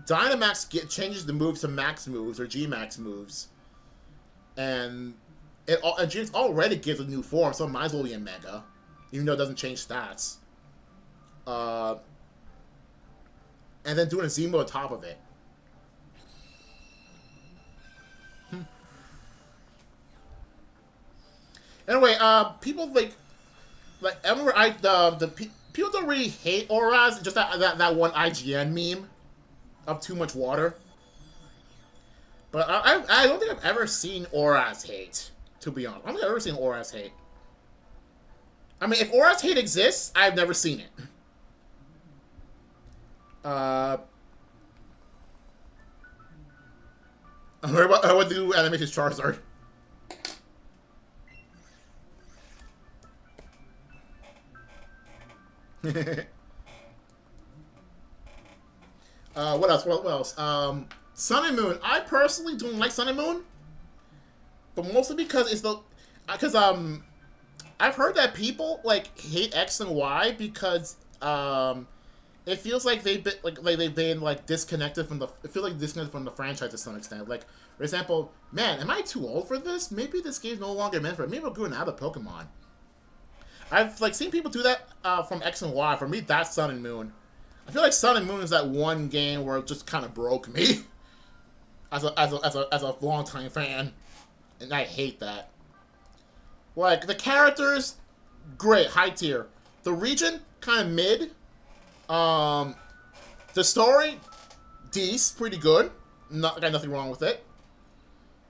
Dynamax changes the moves to max moves or G-Max moves. And G already gives a new form, so it might as well be a Mega. Even though it doesn't change stats. And then doing a Z-Move on top of it. Anyway, people, like I remember people don't really hate Auras, just that one IGN meme of too much water. But I don't think I've ever seen Auras hate, to be honest. I don't think I've ever seen Auras hate. I mean, if Auras hate exists, I've never seen it. I would do animated Charizard. What else? What else? Sun and Moon. I personally don't like Sun and Moon, but mostly because I've heard that people like hate X and Y because it feels like they've been disconnected from the. It feels like disconnected from the franchise to some extent. Like for example, man, am I too old for this? Maybe this game's no longer meant for it. Maybe I'm going out of Pokemon. I've seen people do that from X and Y. For me, that's Sun and Moon. I feel like Sun and Moon is that one game where it just kind of broke me as a longtime fan, and I hate that. Like the characters, great, high tier. The region, kind of mid. The story, decent, pretty good. Got nothing wrong with it.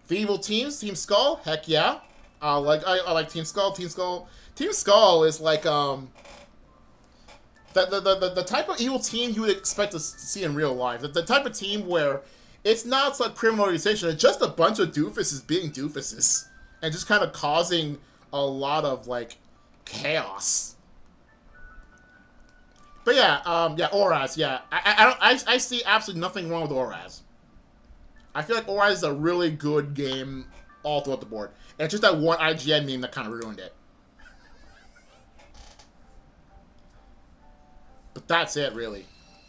The evil teams, Team Skull, heck yeah. I like Team Skull. Team Skull is like the type of evil team you would expect to see in real life. The type of team where it's not like criminal organization, it's just a bunch of doofuses being doofuses and just kind of causing a lot of like chaos. But yeah, yeah, Oraz, yeah. I see absolutely nothing wrong with Oraz. I feel like Oraz is a really good game all throughout the board. And it's just that one IGN meme that kind of ruined it. But that's it, really.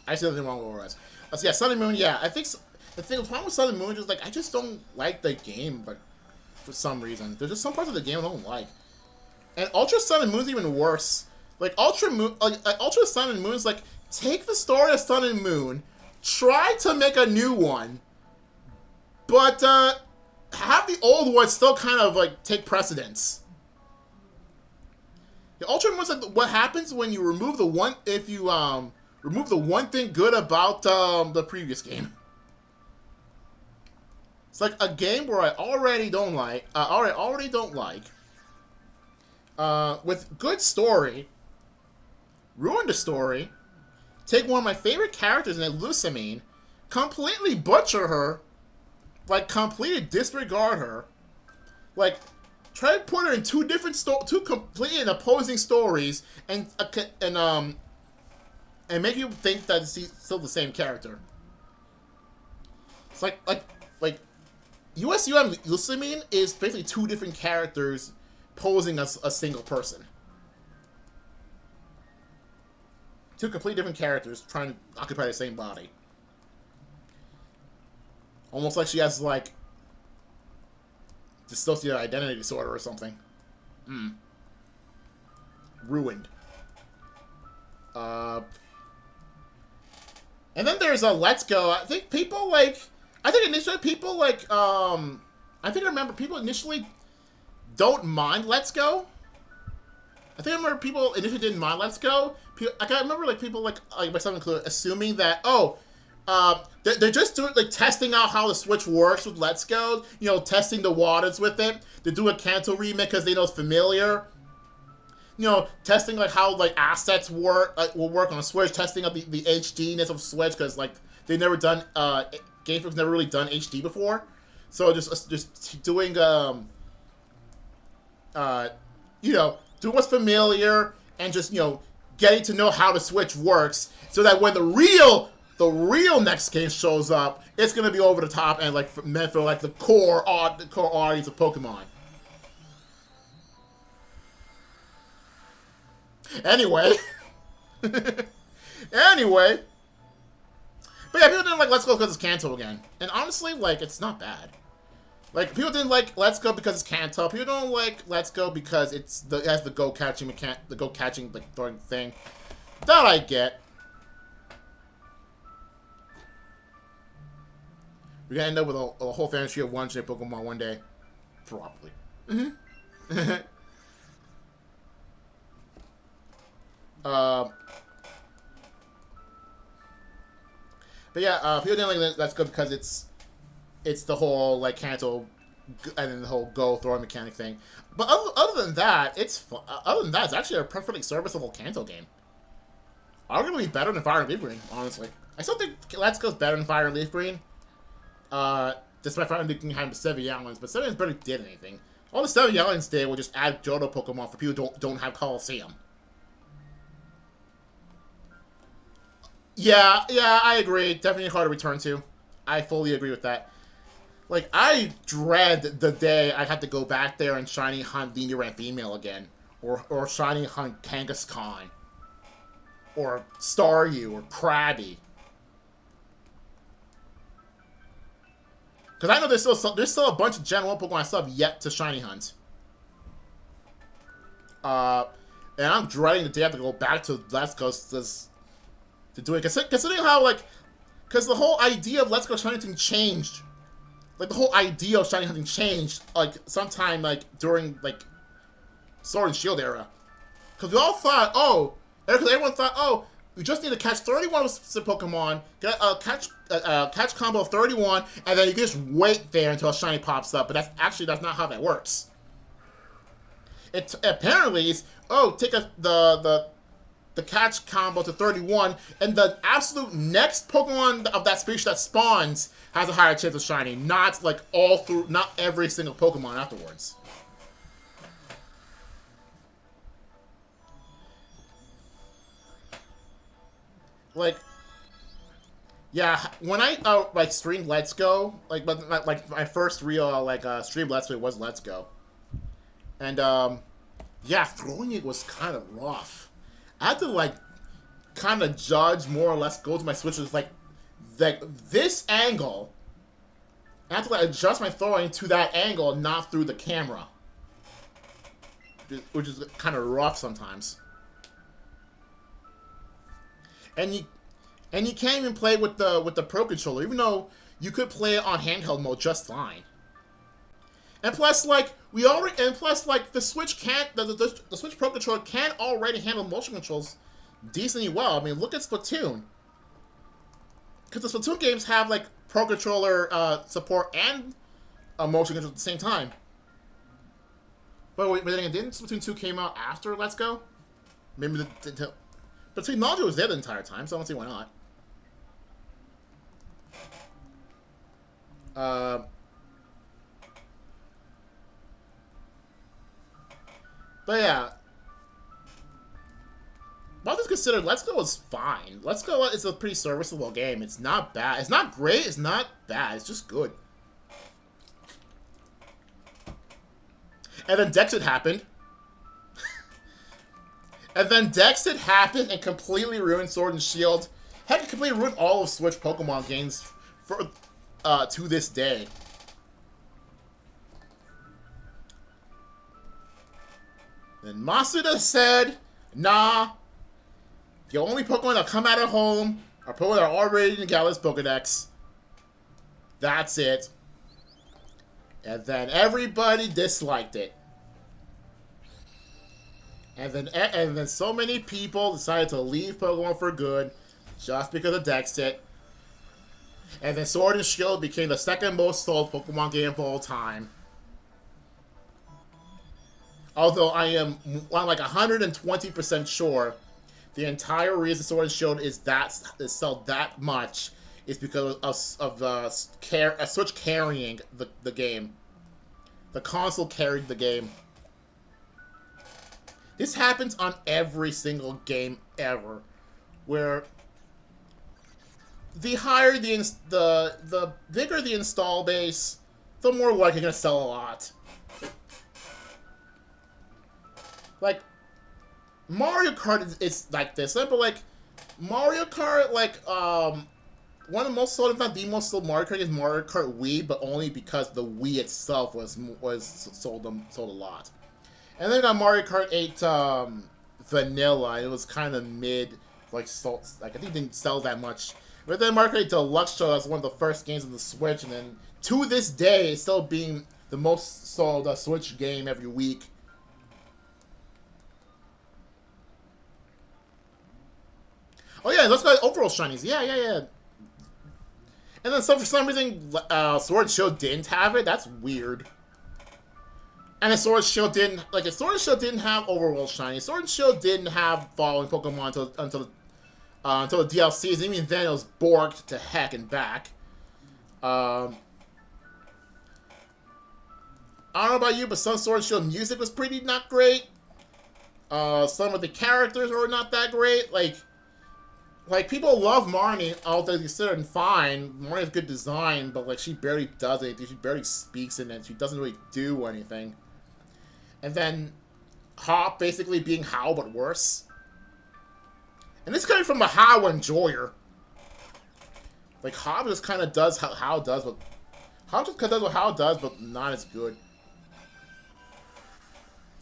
I see nothing wrong with Oraz. So yeah, Sun and Moon, yeah. I think the problem with Sun and Moon is just like I just don't like the game, but for some reason. There's just some parts of the game I don't like. And Ultra Sun and Moon's even worse. Like Ultra Sun and Moon's like, take the story of Sun and Moon, try to make a new one, but have the old one still kind of like take precedence. The Ultra Moon's like what happens when you remove the one remove the one thing good about the previous game. It's like a game where I already don't like, with good story, ruin the story, take one of my favorite characters in it, Lusamine, completely butcher her, like completely disregard her, like try to put her in two completely opposing stories, and make you think that it's still the same character. It's like USU and Lusamine is basically two different characters posing as a single person. Two completely different characters trying to occupy the same body. Almost like she has, like, dissociative identity disorder or something. Ruined. And then there's a Let's Go. I think initially people, like, I remember people initially don't mind Let's Go. I remember people initially didn't mind Let's Go. I remember like people like myself included assuming that they're just doing like testing out how the Switch works with Let's Go. You know, testing the waters with it. They do a Kanto remake because they know it's familiar. You know, testing like how like assets work will work on a Switch. Testing out the HDness of Switch because like they've never done Game Freak's never really done HD before. So just doing doing what's familiar and just, getting to know how the Switch works so that when the real next game shows up, it's going to be over the top and like meant for like the core audience of Pokemon. Anyway. Anyway. But yeah, people didn't like Let's Go because it's Kanto again. And honestly, like, it's not bad. Like, people didn't like Let's Go because it's Kanto. People don't like Let's Go because it has the go-catching like, throwing thing. That I get. We're gonna end up with a whole fantasy of one-shaped Pokemon one day. Probably. But yeah, people didn't like Let's Go because it's the whole like Kanto and then the whole go throwing mechanic thing. But other than that, it's actually a perfectly serviceable Kanto game. Arguably better than Fire and Leaf Green, honestly. I still think Let's Go's better than Fire and Leaf Green. Despite Fire and Leaf Green having the 7 Islands, but 7 Islands barely did anything. All the 7 Islands did was just add Johto Pokemon for people who don't have Coliseum. Yeah, I agree. Definitely hard to return to. I fully agree with that. Like, I dread the day I have to go back there and shiny hunt Nidoran female again. Or shiny hunt Kangaskhan. Or Staryu, or Krabby. Because I know there's still a bunch of Gen 1 Pokemon I still have yet to shiny hunt. And I'm dreading the day I have to go back to Let's Go. to do it. Considering how, like, because the whole idea of Let's Go Shiny Hunting changed. Like, the whole idea of Shiny Hunting changed, like, sometime, like, during, like, Sword and Shield era. Because we all thought, oh, because everyone thought, oh, we just need to catch 31 Pokemon, get a catch combo of 31, and then you can just wait there until a shiny pops up. But that's not how that works. It apparently is, oh, take the catch combo to 31, and the absolute next Pokemon of that species that spawns has a higher chance of shiny. Not like not every single Pokemon afterwards. Like, yeah, when I like streamed Let's Go, like my first real stream Let's Play was Let's Go, and yeah, throwing it was kind of rough. I had to like kind of judge more or less, go to my switches like this angle. I have to like adjust my throwing to that angle, not through the camera, which is kind of rough sometimes. And you can't even play with the Pro Controller, even though you could play it on handheld mode just fine. And plus, like the Switch can't the Switch Pro Controller can already handle motion controls decently well. I mean, look at Splatoon, because the Splatoon games have like Pro Controller support and motion controls at the same time. But wait, then again, didn't Splatoon 2 came out after Let's Go? Maybe but technology was there the entire time, so I don't see why not. But yeah. All this considered, Let's Go is fine. Let's Go is a pretty serviceable game. It's not bad. It's not great, it's not bad. It's just good. And then Dexit happened. And then Dexit happened and completely ruined Sword and Shield. Heck, it completely ruined all of Switch Pokemon games for to this day. Then Masuda said, nah, the only Pokemon that come out of home are Pokemon that are already in Galaxy Pokedex. That's it. And then everybody disliked it. And then so many people decided to leave Pokemon for good just because of Dexit. And then Sword and Shield became the second most sold Pokemon game of all time. Although I am like 120% sure the entire reason Sword and Shield is sold that much is because of the Switch carrying the game. The console carried the game. This happens on every single game ever, where the higher the bigger the install base, the more likely you're gonna sell a lot. Like Mario Kart is like this, but like Mario Kart, like one of the most sold, if not the most sold Mario Kart is Mario Kart Wii, but only because the Wii itself was sold a lot. And then got Mario Kart 8 Vanilla. It was kind of mid, like I think it didn't sell that much. But then Mario Kart 8 Deluxe Show as one of the first games on the Switch, and then to this day, it's still being the most sold Switch game every week. Oh yeah, let's go overall shinies. Yeah. And then for some reason, Sword and Shield didn't have it. That's weird. And the Sword and Shield didn't have overall shiny. Sword and Shield didn't have following Pokemon until the DLCs. Even then, it was borked to heck and back. I don't know about you, but some Sword and Shield music was pretty not great. Some of the characters were not that great. Like people love Marnie, all things considered, fine. Marnie has good design, but like she barely does anything. She barely speaks in it. She doesn't really do anything. And then Hop basically being How but worse. And this is coming from a How enjoyer. Like Hop just kind of does how it does, but Hop just kind of does what How it does, but not as good.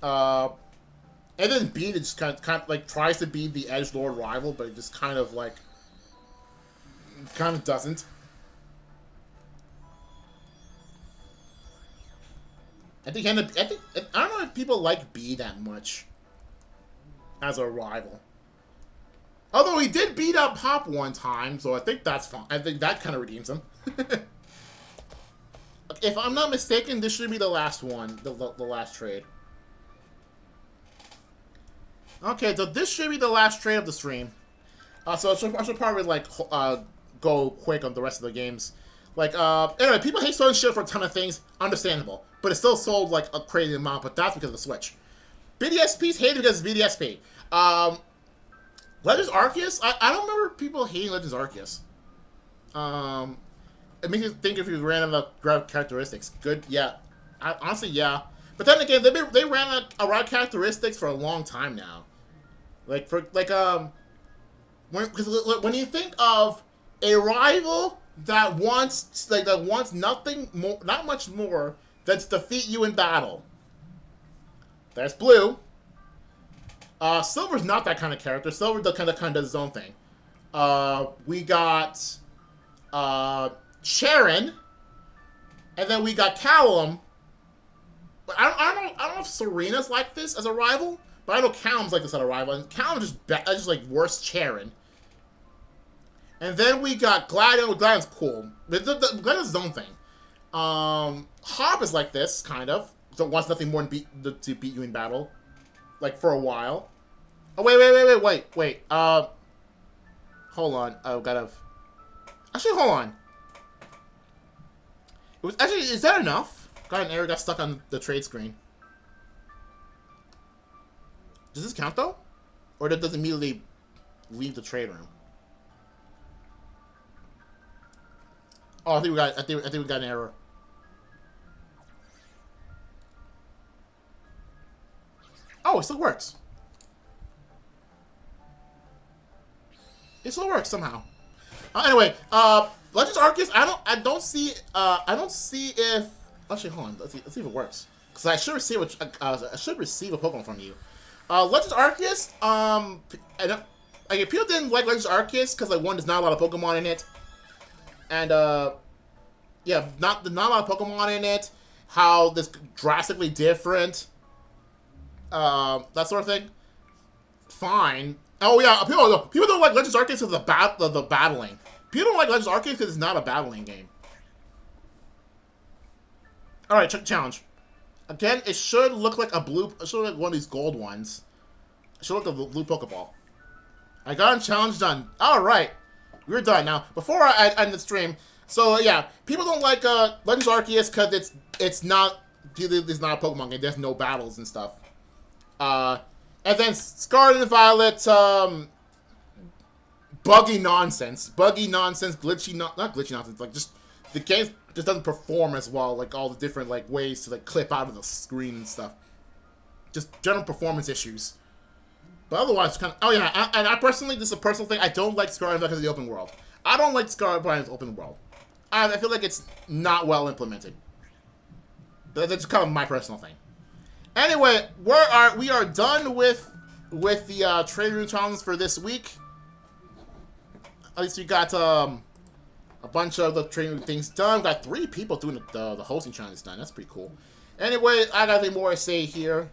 And then Beat just kind of like tries to be the edgelord rival, but it just kind of like kind of doesn't. I think I don't know if people like B that much as a rival. Although he did beat up Hop one time, so I think that's fine. I think that kind of redeems him. If I'm not mistaken, this should be the last one, the last trade. Okay, so this should be the last trade of the stream. So I should probably like go quick on the rest of the games. Like anyway, people hate selling shit for a ton of things, understandable, but it still sold like a crazy amount. But that's because of the Switch. BDSP's hated because it's BDSP. Legends Arceus, I don't remember people hating Legends Arceus. It makes you think if you ran out of characteristics. Good, yeah. Honestly, yeah. But then again, they ran out of characteristics for a long time now. Like when you think of a rival that wants nothing more, not much more than to defeat you in battle. There's Blue. Silver's not that kind of character. Silver kind of does his own thing. We got Sharon, and then we got Callum. But I don't know if Serena's like this as a rival, but I know Callum's like this as a rival, and Callum's just like worse Sharon. And then we got Gladion. Gladion's cool. Gladion's his own thing. Hop is like this, kind of. So wants nothing more than to beat you in battle, like for a while. Oh wait. Hold on. Actually, hold on. It was actually. Is that enough? Got an error. Got stuck on the trade screen. Does this count though, or does it immediately leave the trade room? Oh, I think we got an error. Oh, it still works. It still works somehow. Anyway, Legends Arceus. I don't see if. Actually, hold on. Let's see if it works. Because I should receive a Pokemon from you. Legends Arceus. People didn't like Legends Arceus because like one, there's not a lot of Pokemon in it, and yeah, not a lot of Pokemon in it. How this drastically different. That sort of thing. Fine. Oh yeah, people don't like Legends Arceus because of the battling. People don't like Legends Arceus because it's not a battling game. All right, check the challenge. Again, it should look like a blue. It should look like one of these gold ones. It should look like a blue Pokeball. I got a challenge done. All right, we're done now. Before I end the stream, so yeah, people don't like Legends Arceus because it's not a Pokemon game. There's no battles and stuff. And then Scarlet and Violet, buggy nonsense, glitchy, not glitchy nonsense. Like just the game just doesn't perform as well. Like all the different like ways to like clip out of the screen and stuff. Just general performance issues. But otherwise, it's kind of. Oh yeah, and I personally, this is a personal thing. I don't like Scarlet and Violet because of the open world. I don't like Scarlet and Violet's open world. I feel like it's not well implemented. But that's kind of my personal thing. Anyway, we are done with the trade room challenges for this week. At least we got a bunch of the trade room things done. We got 3 people doing the hosting challenges done. That's pretty cool. Anyway, I got nothing more to say here.